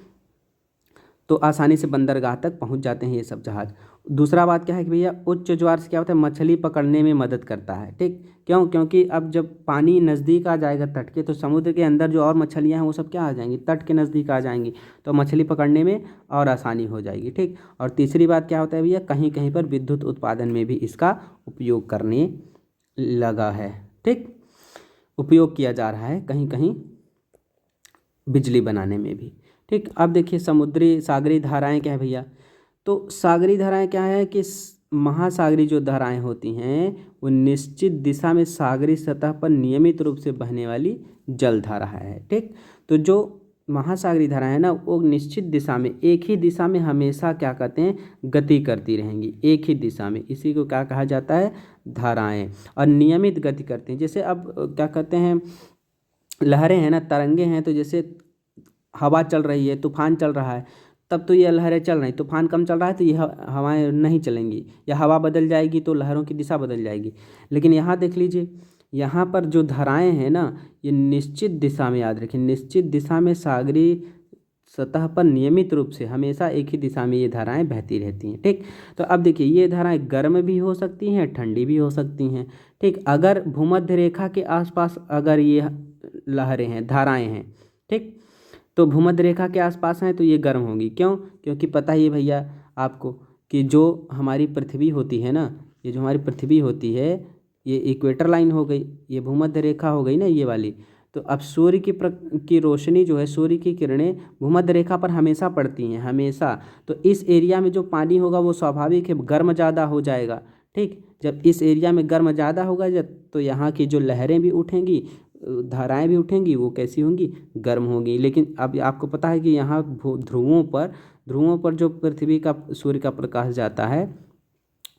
तो आसानी से बंदरगाह तक पहुंच जाते हैं ये सब जहाज़। दूसरा बात क्या है कि भैया उच्च ज्वार से क्या होता है, मछली पकड़ने में मदद करता है। ठीक, क्योंकि अब जब पानी नज़दीक आ जाएगा तट के, तो समुद्र के अंदर जो और मछलियां हैं वो सब क्या आ जाएंगी, तट के नज़दीक आ जाएंगी, तो मछली पकड़ने में और आसानी हो जाएगी। ठीक, और तीसरी बात क्या होता है भैया, कहीं कहीं पर विद्युत उत्पादन में भी इसका उपयोग करने लगा है। ठीक, उपयोग किया जा रहा है कहीं कहीं बिजली बनाने में भी। ठीक, अब देखिए समुद्री सागरी धाराएं क्या है भैया, तो सागरी धाराएं क्या है कि महासागरी जो धाराएं होती हैं वो निश्चित दिशा में सागरी सतह पर नियमित रूप से बहने वाली जल धारा है। ठीक, तो जो महासागरी धाराएं है ना, वो निश्चित दिशा में, एक ही दिशा में हमेशा क्या कहते हैं, गति करती रहेंगी, एक ही दिशा में। इसी को क्या कहा जाता है, धाराएं, और नियमित गति करती हैं। जैसे अब क्या कहते हैं, लहरें हैं ना, तरंगे हैं, तो जैसे हवा चल रही है, तूफान चल रहा है, तब तो ये लहरें चल रही, तूफान कम चल रहा है तो ये हवाएं नहीं चलेंगी, या हवा बदल जाएगी तो लहरों की दिशा बदल जाएगी। लेकिन यहाँ देख लीजिए, यहाँ पर जो धाराएं हैं ना, ये निश्चित दिशा में, याद रखिए, निश्चित दिशा में सागरी सतह पर नियमित रूप से हमेशा एक ही दिशा में ये धाराएं बहती रहती हैं। ठीक, तो अब देखिए, ये धाराएं गर्म भी हो सकती हैं, ठंडी भी हो सकती हैं। ठीक, अगर भूमध्य रेखा के आसपास अगर ये लहरें हैं, धाराएं हैं, ठीक, तो भूमध्य रेखा के आसपास हैं तो ये गर्म होंगी। क्योंकि पता ही है भैया आपको कि जो हमारी पृथ्वी होती है ना, ये जो हमारी पृथ्वी होती है, ये इक्वेटर लाइन हो गई, ये भूमध्य रेखा हो गई ना, ये वाली। तो अब सूर्य की रोशनी जो है, सूर्य की किरणें भूमध्य रेखा पर हमेशा पड़ती हैं, हमेशा। तो इस एरिया में जो पानी होगा वो स्वाभाविक है गर्म ज़्यादा हो जाएगा। ठीक, जब इस एरिया में गर्म ज़्यादा होगा जब तो यहाँ की जो लहरें भी उठेंगी, धाराएं भी उठेंगी, वो कैसी होंगी, गर्म होंगी। लेकिन अब आपको पता है कि यहाँ ध्रुवों पर जो पृथ्वी का सूर्य का प्रकाश जाता है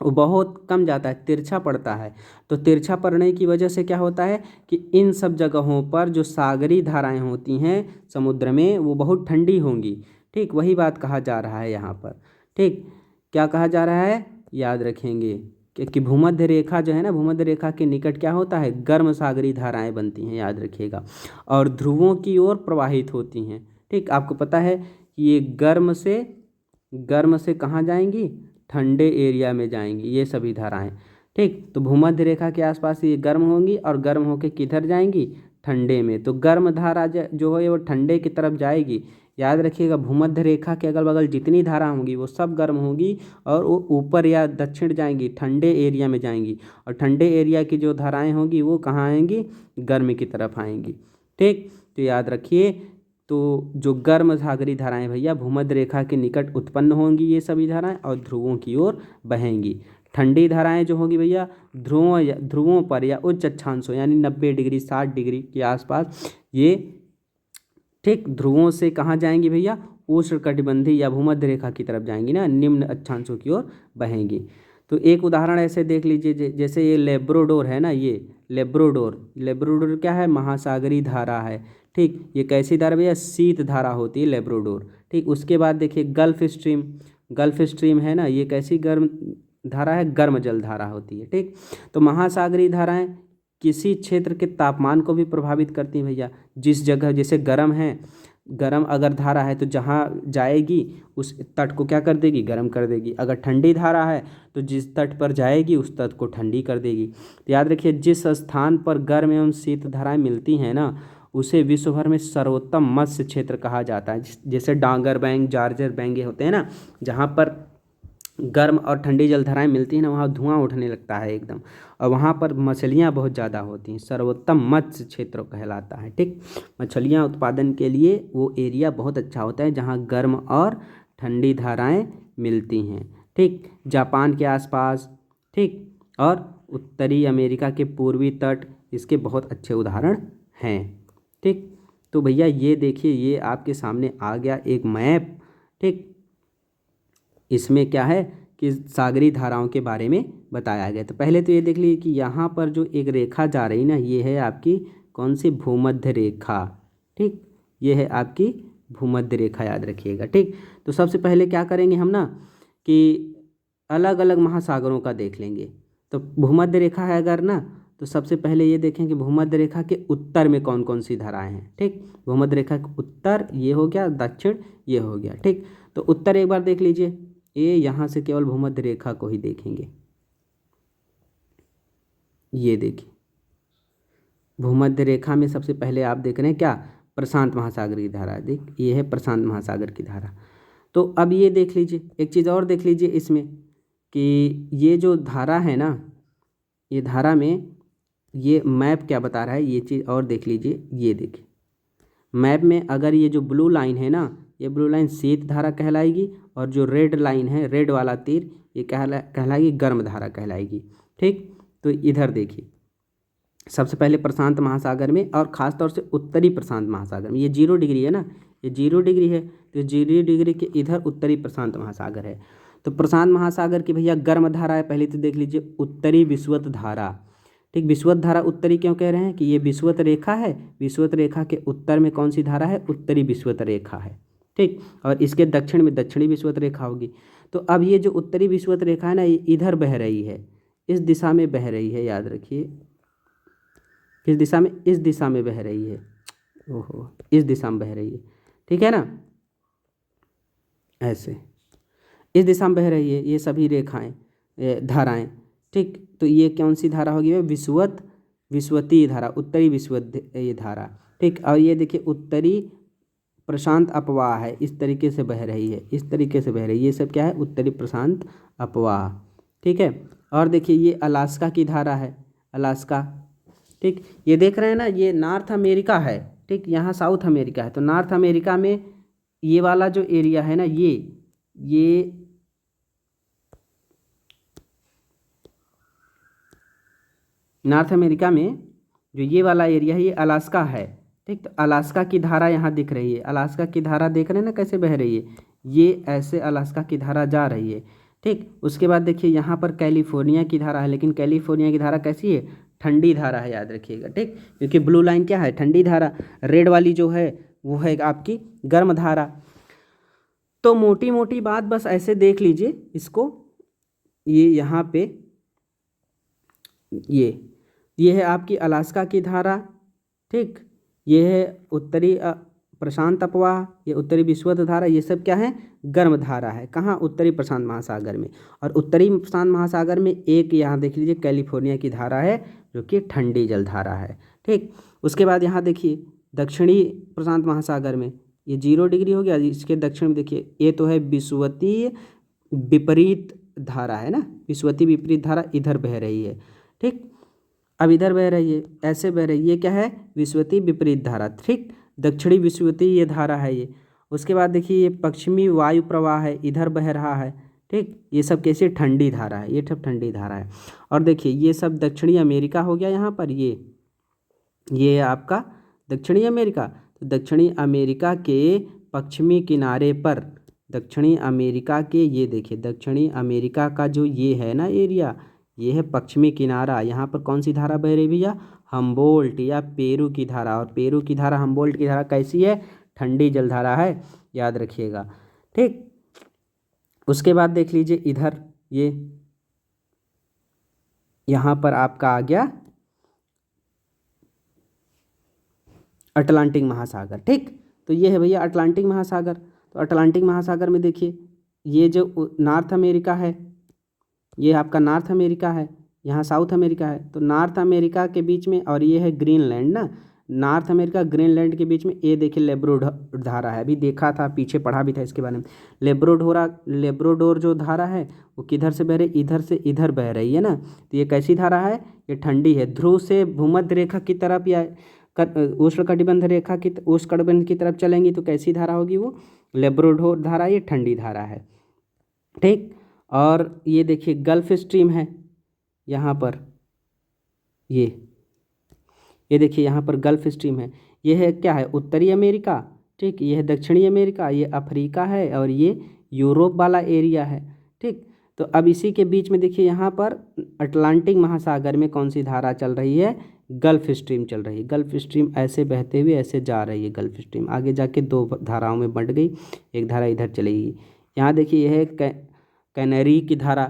वो बहुत कम जाता है, तिरछा पड़ता है। तो तिरछा पड़ने की वजह से क्या होता है कि इन सब जगहों पर जो सागरी धाराएं होती हैं समुद्र में वो बहुत ठंडी होंगी। ठीक, वही बात कहा जा रहा है यहाँ पर। ठीक, क्या कहा जा रहा है, याद रखेंगे कि भूमध्य रेखा जो है ना, भूमध्य रेखा के निकट क्या होता है, गर्म सागरी धाराएं बनती हैं, याद रखिएगा, और ध्रुवों की ओर प्रवाहित होती हैं। ठीक, आपको पता है कि ये गर्म से कहाँ जाएंगी, ठंडे एरिया में जाएंगी ये सभी धाराएं। ठीक, तो भूमध्य रेखा के आसपास ये गर्म होंगी और गर्म होकर किधर जाएंगी, ठंडे में। तो गर्म धारा जो है वो ठंडे की तरफ जाएगी। याद रखिएगा, भूमध्य रेखा के अगल बगल जितनी धारा होंगी वो सब गर्म होंगी और वो ऊपर या दक्षिण जाएंगी, ठंडे एरिया में जाएंगी। और ठंडे एरिया की जो धाराएं होंगी वो कहाँ आएंगी, गर्म की तरफ आएंगी। ठीक, तो याद रखिए, तो जो गर्म सागरी धाराएं भैया भूमध्य रेखा के निकट उत्पन्न होंगी ये सभी धाराएं और ध्रुवों की ओर बहेंगी। ठंडी धाराएं जो होंगी भैया ध्रुवों पर या उच्च अक्षांशों यानी 90 डिग्री 60 डिग्री के आसपास ये, ठीक, ध्रुवों से कहाँ जाएंगी भैया, उष्णकटिबंधीय या भूमध्य रेखा की तरफ जाएंगी ना, निम्न अक्षांशों की ओर बहेंगी। तो एक उदाहरण ऐसे देख लीजिए, जैसे ये लेब्राडोर है ना, ये लेब्राडोर क्या है, महासागरी धारा है। ठीक, ये कैसी धारा भैया, शीत धारा होती है लेब्राडोर। ठीक, उसके बाद देखिए गल्फ स्ट्रीम है ना, ये कैसी गर्म धारा है, गर्म जल धारा होती है। ठीक, तो महासागरी धाराएं किसी क्षेत्र के तापमान को भी प्रभावित करती हैं भैया। जिस जगह जैसे गर्म अगर धारा है तो जहाँ जाएगी उस तट को क्या कर देगी, गर्म कर देगी। अगर ठंडी धारा है तो जिस तट पर जाएगी उस तट को ठंडी कर देगी। तो याद रखिए, जिस स्थान पर गर्म एवं शीत धाराएं मिलती हैं ना उसे विश्व भर में सर्वोत्तम मत्स्य क्षेत्र कहा जाता है। जैसे डांगर बैंक, जार्जर बैंक ये होते हैं ना, जहाँ पर गर्म और ठंडी जलधाराएं मिलती हैं ना, वहाँ धुआं उठने लगता है एकदम, और वहाँ पर मछलियाँ बहुत ज़्यादा होती हैं, सर्वोत्तम मत्स्य क्षेत्र कहलाता है। ठीक, मछलियाँ उत्पादन के लिए वो एरिया बहुत अच्छा होता है जहाँ गर्म और ठंडी धाराएं मिलती हैं। ठीक, जापान के आसपास, ठीक, और उत्तरी अमेरिका के पूर्वी तट इसके बहुत अच्छे उदाहरण हैं। ठीक, तो भैया ये देखिए, ये आपके सामने आ गया एक मैप। ठीक, इसमें क्या है कि सागरी धाराओं के बारे में बताया गया। तो पहले तो ये देख लीजिए कि यहाँ पर जो एक रेखा जा रही ना, ये है आपकी कौन सी, भूमध्य रेखा। ठीक, ये है आपकी भूमध्य रेखा, याद रखिएगा। ठीक, तो सबसे पहले क्या करेंगे हम ना कि अलग अलग महासागरों का देख लेंगे। तो भूमध्य रेखा है अगर ना, तो सबसे पहले ये देखें कि भूमध्य रेखा के उत्तर में कौन कौन सी धाराएं हैं। ठीक, भूमध्य रेखा के उत्तर ये हो गया, दक्षिण ये हो गया। ठीक, तो उत्तर एक बार देख लीजिए, ये यहाँ से केवल भूमध्य रेखा को ही देखेंगे। ये देखिए, भूमध्य रेखा में सबसे पहले आप देख रहे हैं क्या, प्रशांत महासागर की धारा। देख, ये है प्रशांत महासागर की धारा। तो अब ये देख लीजिए, एक चीज़ और देख लीजिए इसमें कि ये जो धारा है ना, ये धारा में ये मैप क्या बता रहा है, ये चीज़ और देख लीजिए। ये देखिए मैप में अगर ये जो ब्लू लाइन है ना, ये ब्लू लाइन शीत धारा कहलाएगी, और जो रेड लाइन है, रेड वाला तीर, ये कहलाएगी गर्म धारा कहलाएगी। ठीक, तो इधर देखिए, सबसे पहले प्रशांत महासागर में, और ख़ास तौर से उत्तरी प्रशांत महासागर में, ये 0 डिग्री है ना, ये 0 डिग्री है, तो 0 डिग्री के इधर उत्तरी प्रशांत महासागर है। तो प्रशांत महासागर की भैया गर्म धारा है, पहले तो देख लीजिए उत्तरी विषुवत धारा। ठीक, विषुवत धारा उत्तरी क्यों कह रहे हैं कि ये विषुवत रेखा है, विषुवत रेखा के उत्तर में कौन सी धारा है, उत्तरी विषुवत रेखा है। ठीक, और इसके दक्षिण में दक्षिणी विषुवत रेखा होगी। तो अब ये जो उत्तरी विषुवत रेखा है ना, ये इधर बह रही है, इस दिशा में बह रही है, याद रखिए, किस दिशा में, इस दिशा में बह रही है, ओहो, इस दिशा में बह रही है। ठीक है ना, ऐसे इस दिशा में बह रही है ये सभी रेखाएं, धाराएं। ठीक, तो ये कौन सी धारा होगी, विषुवतीय धारा, उत्तरी विषुवत ये धारा। ठीक, और ये देखिए उत्तरी प्रशांत अपवाह है, इस तरीके से बह रही है, इस तरीके से बह रही है, ये सब क्या है, उत्तरी प्रशांत अपवाह। ठीक है, और देखिए ये अलास्का की धारा है, अलास्का। ठीक, ये देख रहे हैं ना, ये नॉर्थ अमेरिका है। ठीक, यहाँ साउथ अमेरिका है, तो नॉर्थ अमेरिका में ये वाला जो एरिया है ना, ये नॉर्थ अमेरिका में जो ये वाला एरिया है ये अलास्का है, ठीक। तो अलास्का की धारा यहाँ दिख रही है, अलास्का की धारा देख रहे हैं ना कैसे बह रही है, ये ऐसे अलास्का की धारा जा रही है, ठीक। उसके बाद देखिए यहाँ पर कैलिफोर्निया की धारा है, लेकिन कैलिफोर्निया की धारा कैसी है, ठंडी धारा है, याद रखिएगा, ठीक। क्योंकि ब्लू लाइन क्या है, ठंडी धारा, रेड वाली जो है वो है आपकी गर्म धारा। तो मोटी मोटी बात बस ऐसे देख लीजिए इसको, ये यहाँ पे ये है आपकी अलास्का की धारा, ठीक। ये है उत्तरी प्रशांत अपवाह, ये उत्तरी विषुवत धारा, ये सब क्या है, गर्म धारा है। कहाँ, उत्तरी प्रशांत महासागर में। और उत्तरी प्रशांत महासागर में एक यहाँ देख लीजिए कैलिफोर्निया की धारा है जो कि ठंडी जल धारा है, ठीक। उसके बाद यहाँ देखिए दक्षिणी प्रशांत महासागर में ये 0 डिग्री हो गया, इसके दक्षिण में देखिए ये तो है विषुवतीय विपरीत धारा है ना, विषुवतीय विपरीत धारा इधर बह रही है, ठीक। अब इधर बह रही है, ऐसे बह रही है, ये क्या है, विषुवतीय विपरीत धारा, ठीक। दक्षिणी विषुवतीय ये धारा है ये। उसके बाद देखिए ये पश्चिमी वायु प्रवाह है, इधर बह रहा है, ठीक। ये सब कैसे, ठंडी धारा है, ये सब ठंडी धारा है। और देखिए ये सब दक्षिणी अमेरिका हो गया यहाँ पर, ये आपका दक्षिणी अमेरिका। तो दक्षिणी अमेरिका के पश्चिमी किनारे पर, दक्षिणी अमेरिका के, ये देखिए दक्षिणी अमेरिका का जो ये है ना एरिया, ये है पश्चिमी किनारा। यहाँ पर कौन सी धारा बह रही भैया, हम्बोल्ट या पेरू की धारा। और पेरू की धारा, हम्बोल्ट की धारा कैसी है, ठंडी जलधारा है, याद रखिएगा, ठीक। उसके बाद देख लीजिए इधर ये यहाँ पर आपका आ गया अटलांटिक महासागर, ठीक। तो ये है भैया अटलांटिक महासागर। तो अटलांटिक महासागर में देखिए ये जो नॉर्थ अमेरिका है, ये आपका नॉर्थ अमेरिका है, यहाँ साउथ अमेरिका है। तो नॉर्थ अमेरिका के बीच में, और ये है ग्रीनलैंड ना, नॉर्थ अमेरिका ग्रीनलैंड के बीच में ये देखिए लेब्राडोर धारा है, अभी देखा था, पीछे पढ़ा भी था इसके बारे में। लेब्राडोर जो धारा है वो किधर से बह रही, इधर से इधर बह रही है ना। तो ये कैसी धारा है, ये ठंडी है। ध्रुव से भूमध्य रेखा की तरफ या उष्णकटिबंध रेखा की, उष्णकटिबंध की तरफ चलेंगी तो कैसी धारा होगी, वो लेब्राडोर धारा, ये ठंडी धारा है, ठीक। और ये देखिए गल्फ स्ट्रीम है यहाँ पर, ये देखिए यहाँ पर गल्फ स्ट्रीम है। ये है क्या है, उत्तरी अमेरिका, ठीक। ये है दक्षिणी अमेरिका, ये अफ्रीका है, और ये यूरोप वाला एरिया है, ठीक। तो अब इसी के बीच में देखिए यहाँ पर अटलांटिक महासागर में कौन सी धारा चल रही है, गल्फ स्ट्रीम चल रही है। गल्फ स्ट्रीम ऐसे बहते हुए ऐसे जा रही है, गल्फ स्ट्रीम आगे जाके 2 धाराओं में बंट गई, एक धारा इधर चलेगी। यहाँ देखिए यह है कैनरी की धारा,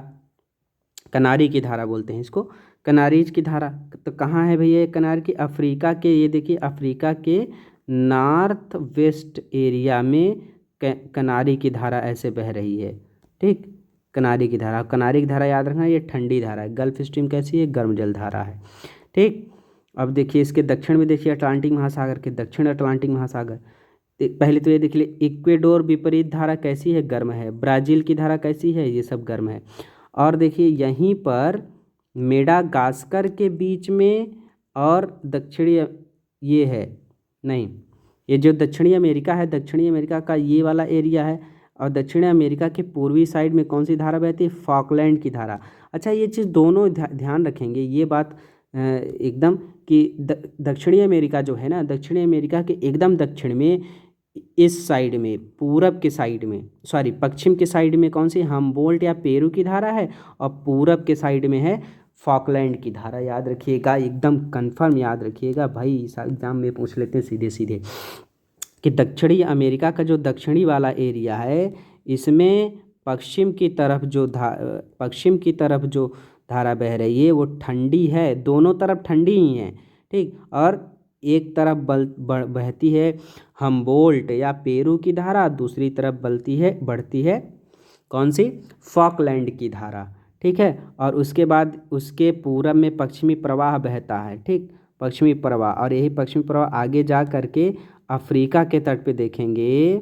कनारी की धारा बोलते हैं इसको, कनारीज की धारा। तो कहाँ है भैया कनारी की, अफ्रीका के, ये देखिए अफ्रीका के नॉर्थ वेस्ट एरिया में कनारी की धारा ऐसे बह रही है, ठीक। कनारी की धारा, कनारी की धारा याद रखना, ये ठंडी धारा है। गल्फ स्ट्रीम कैसी है, गर्म जल धारा है, ठीक। अब देखिए इसके दक्षिण में देखिए अटलांटिक महासागर के दक्षिण अटलांटिक महासागर, पहले तो ये देख लिए इक्वेडोर विपरीत धारा कैसी है, गर्म है। ब्राज़ील की धारा कैसी है, ये सब गर्म है। और देखिए यहीं पर मेडागास्कर के बीच में और दक्षिणी, ये है नहीं, ये जो दक्षिणी अमेरिका है, दक्षिणी अमेरिका का ये वाला एरिया है, और दक्षिणी अमेरिका के पूर्वी साइड में कौन सी धारा बहती है, फॉकलैंड की धारा। अच्छा ये चीज़ दोनों ध्यान रखेंगे, ये बात एकदम कि दक्षिणी अमेरिका जो है ना, दक्षिणी अमेरिका के एकदम दक्षिण में, इस साइड में, पूरब के साइड में, सॉरी पश्चिम के साइड में कौन सी, हम्बोल्ट या पेरू की धारा है, और पूरब के साइड में है फॉकलैंड की धारा। याद रखिएगा, एकदम कंफर्म याद रखिएगा भाई, इस एग्जाम में पूछ लेते हैं सीधे सीधे कि दक्षिणी अमेरिका का जो दक्षिणी वाला एरिया है, इसमें पश्चिम की तरफ जो धारा बह रही है वो ठंडी है, दोनों तरफ ठंडी ही है, ठीक। और एक तरफ बहती है हम्बोल्ट या पेरू की धारा, दूसरी तरफ बढ़ती है कौन सी, फॉकलैंड की धारा, ठीक है। और उसके बाद उसके पूरब में पश्चिमी प्रवाह बहता है, ठीक, पश्चिमी प्रवाह। और यही पश्चिमी प्रवाह आगे जा करके अफ्रीका के तट पे देखेंगे,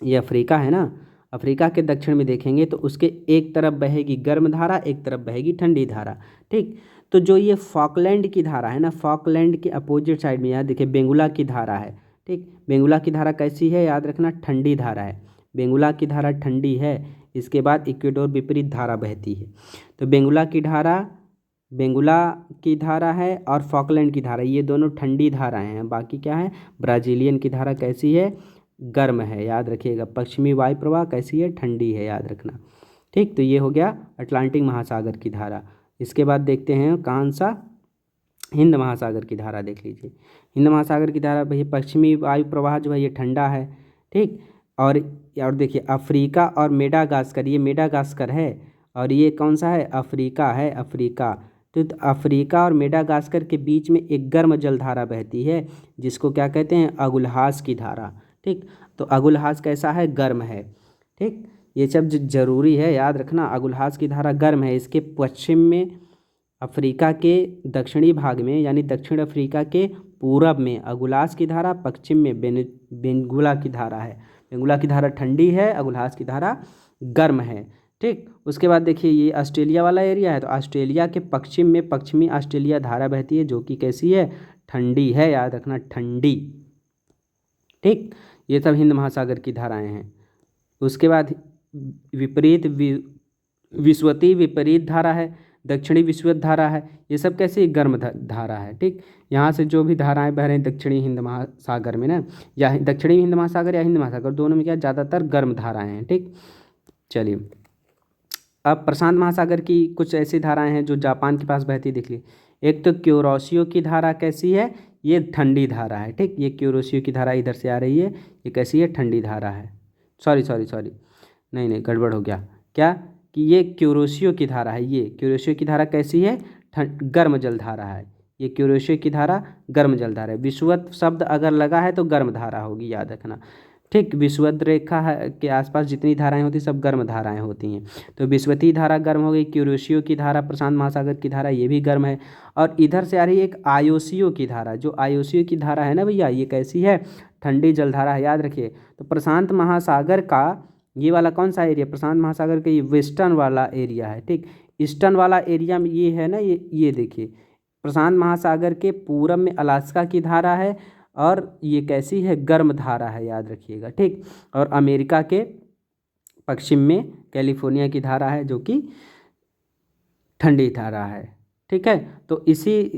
ये अफ्रीका है ना, अफ्रीका के दक्षिण में देखेंगे तो उसके एक तरफ बहेगी गर्म धारा, एक तरफ बहेगी ठंडी धारा, ठीक। तो जो ये फॉकलैंड की धारा है ना, फॉकलैंड के अपोजिट साइड में यहाँ देखिए बेंगुला की धारा है, ठीक। बेंगुला की धारा कैसी है, याद रखना, ठंडी धारा है, बेंगुला की धारा ठंडी है। इसके बाद इक्वेडोर विपरीत धारा बहती है। तो बेंगुला की धारा बेंगुला की धारा है और फॉकलैंड की धारा, ये दोनों ठंडी धाराएं हैं। बाकी क्या है, ब्राज़ीलियन की धारा कैसी है, गर्म है, याद रखिएगा। पश्चिमी वायु प्रवाह कैसी है, ठंडी है, याद रखना। ठीक, तो ये हो गया अटलांटिक महासागर की धारा। इसके बाद देखते हैं कौन सा, हिंद महासागर की धारा देख लीजिए। हिंद महासागर की धारा भैया, पश्चिमी वायु प्रवाह जो है ये ठंडा है। ठीक, और देखिए अफ्रीका और मेडागास्कर, ये मेडागास्कर है और ये कौन सा है, अफ्रीका है, अफ्रीका। तो अफ्रीका और मेडागास्कर के बीच में एक गर्म जलधारा बहती है जिसको क्या कहते हैं, अगुलहास की धारा। ठीक, तो अगुलहास कैसा है, गर्म है। ठीक, ये सब जरूरी है, याद रखना। अगुलहास की धारा गर्म है, इसके पश्चिम में अफ्रीका के दक्षिणी भाग में यानी दक्षिण अफ्रीका के पूरब में अगुलास की धारा, पश्चिम में बेंगुला की धारा है। बेंगुला की धारा ठंडी है, अगुलहास की धारा गर्म है। ठीक, उसके बाद देखिए ये ऑस्ट्रेलिया वाला एरिया है, तो ऑस्ट्रेलिया के पश्चिम में पश्चिमी ऑस्ट्रेलिया धारा बहती है जो कि कैसी है, ठंडी है, याद रखना, ठंडी। ठीक, ये सब हिंद महासागर की धाराएं हैं। उसके बाद विपरीत विषुवतीय विपरीत धारा है, दक्षिणी विषुवत धारा है, ये सब कैसी गर्म धारा है। ठीक, यहाँ से जो भी धाराएं बह रही हैं दक्षिणी हिंद महासागर में ना, या दक्षिणी हिंद महासागर या हिंद महासागर दोनों में क्या ज़्यादातर गर्म धाराएं हैं। ठीक, चलिए अब प्रशांत महासागर की कुछ ऐसी धाराएं हैं जो जापान के पास बहती दिख ली। एक तो क्यूरोसियो की धारा कैसी है, ये ठंडी धारा है। ठीक, ये क्यूरोसियो की धारा इधर से आ रही है, ये कैसी है, ठंडी धारा है। सॉरी नहीं गड़बड़ हो गया, क्या कि ये क्यूरोसियो की धारा है। ये क्यूरोसियो की धारा कैसी है, गर्म जल धारा है। ये क्यूरोसियो की धारा गर्म जल धारा है। विषुवत शब्द अगर लगा है तो गर्म धारा होगी, याद रखना। ठीक, विषुवत रेखा है के आसपास जितनी धाराएं होती सब गर्म धाराएं होती हैं। तो विषुवतीय धारा गर्म हो गई, क्यूरोसियो की धारा, प्रशांत महासागर की धारा ये भी गर्म है। और इधर से आ रही है एक आयोसियो की धारा, जो आयोसियो की धारा है ना भैया, ये कैसी है, ठंडी जलधारा है, याद रखिए। तो प्रशांत महासागर का ये वाला कौन सा एरिया, प्रशांत महासागर का ये वेस्टर्न वाला एरिया है। ठीक, ईस्टर्न वाला एरिया में ये है ना, ये देखिए प्रशांत महासागर के पूरब में अलास्का की धारा है और ये कैसी है, गर्म धारा है, याद रखिएगा। ठीक, और अमेरिका के पश्चिम में कैलिफोर्निया की धारा है जो कि ठंडी धारा है। ठीक है, तो इसी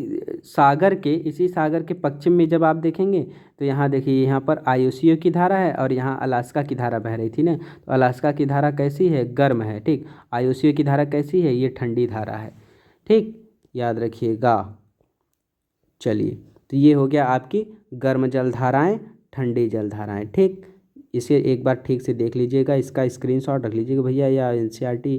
सागर के पश्चिम में जब आप देखेंगे तो यहाँ देखिए, यहाँ पर आयोसियो की धारा है और यहाँ अलास्का की धारा बह रही थी ना, तो अलास्का की धारा कैसी है, गर्म है। ठीक, आयोसियो की धारा कैसी है, ये ठंडी धारा है। ठीक, याद रखिएगा। चलिए, तो ये हो गया आपकी गर्म जलधाराएं, ठंडी जलधाराएं। ठीक, इसे एक बार ठीक से देख लीजिएगा, इसका स्क्रीनशॉट रख लीजिएगा भैया। या एनसीईआरटी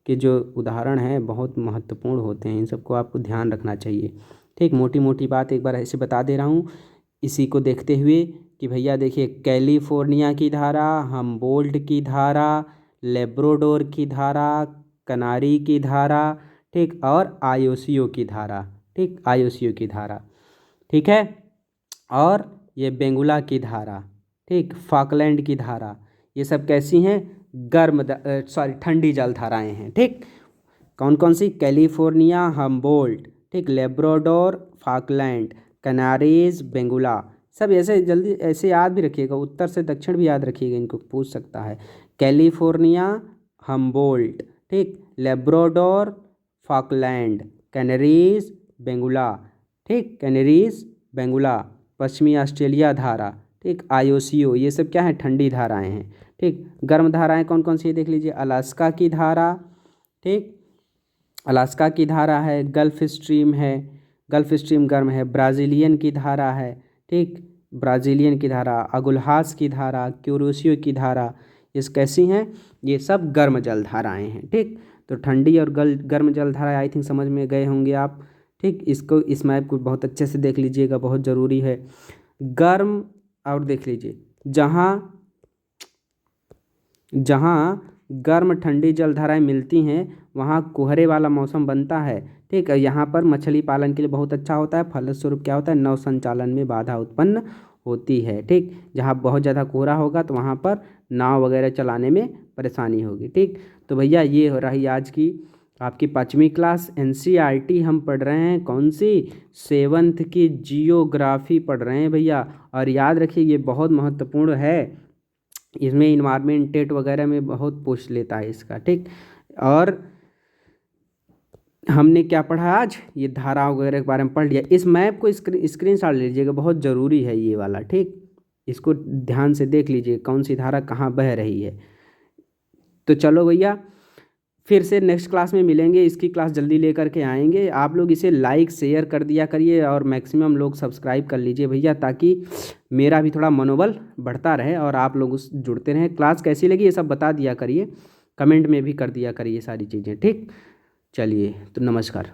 के जो उदाहरण हैं बहुत महत्वपूर्ण होते हैं, इन सबको आपको ध्यान रखना चाहिए। ठीक, मोटी मोटी बात एक बार ऐसे बता दे रहा हूँ इसी को देखते हुए कि भैया देखिए, कैलिफोर्निया की धारा, हम्बोल्ट की धारा, लेब्राडोर की धारा, कनारी की धारा, ठीक, और आयोसियो की धारा। ठीक, आयोसियो की धारा, ठीक है, और ये बेंगुला की धारा, ठीक, फॉकलैंड की धारा, ये सब कैसी हैं, ठंडी जलधाराएं हैं। ठीक, कौन कौन सी, कैलिफोर्निया, हम्बोल्ट, ठीक, लेब्राडोर, फॉकलैंड, कनारीज, बेंगुला। सब ऐसे जल्दी ऐसे याद भी रखिएगा, उत्तर से दक्षिण भी याद रखिएगा, इनको पूछ सकता है। कैलिफोर्निया, हम्बोल्ट, ठीक, लेब्राडोर, फॉकलैंड, कैनरीज, बेंगुला। ठीक, कैनरीज, बेंगुला, पश्चिमी ऑस्ट्रेलिया धारा, ठीक, आयोसियो, ये सब क्या है, ठंडी धाराएं हैं। ठीक, गर्म धाराएं कौन कौन सी है देख लीजिए, अलास्का की धारा, ठीक, अलास्का की धारा है, गल्फ स्ट्रीम है, गल्फ स्ट्रीम गर्म है, ब्राज़ीलियन की धारा है, ठीक, ब्राज़ीलियन की धारा, अगुलहास की धारा, क्यूरोसियो की धारा, ये कैसी हैं, ये सब गर्म जल धाराएँ हैं। ठीक, तो ठंडी और गर्म जल धाराएँ आई थिंक समझ में गए होंगे आप। ठीक, इसको इस मैप को बहुत अच्छे से देख लीजिएगा, बहुत ज़रूरी है। गर्म, और देख लीजिए जहाँ गर्म ठंडी जलधाराएं मिलती हैं वहाँ कोहरे वाला मौसम बनता है। ठीक है, यहाँ पर मछली पालन के लिए बहुत अच्छा होता है, फलस्वरूप क्या होता है, नौ संचालन में बाधा उत्पन्न होती है। ठीक, जहाँ बहुत ज़्यादा कोहरा होगा तो वहाँ पर नाव वगैरह चलाने में परेशानी होगी। ठीक, तो भैया ये हो रही आज की आपकी 5वीं क्लास एनसीईआरटी हम पढ़ रहे हैं, कौन सी, 7th की जियोग्राफी पढ़ रहे हैं भैया। और याद रखिए ये बहुत महत्वपूर्ण है, इसमें इन्वायरमेंट टेट वगैरह में बहुत पूछ लेता है इसका। ठीक, और हमने क्या पढ़ा आज, ये धारा वगैरह के बारे में पढ़ लिया। इस मैप को स्क्रीनशॉट ले लीजिएगा, बहुत ज़रूरी है ये वाला, ठीक। इसको ध्यान से देख लीजिए कौन सी धारा कहाँ बह रही है। तो चलो भैया, फिर से नेक्स्ट क्लास में मिलेंगे। इसकी क्लास जल्दी लेकर के आएंगे। आप लोग इसे लाइक शेयर कर दिया करिए और मैक्सिमम लोग सब्सक्राइब कर लीजिए भैया, ताकि मेरा भी थोड़ा मनोबल बढ़ता रहे और आप लोग उस जुड़ते रहें। क्लास कैसी लगी ये सब बता दिया करिए, कमेंट में भी कर दिया करिए सारी चीज़ें, ठीक। चलिए तो नमस्कार।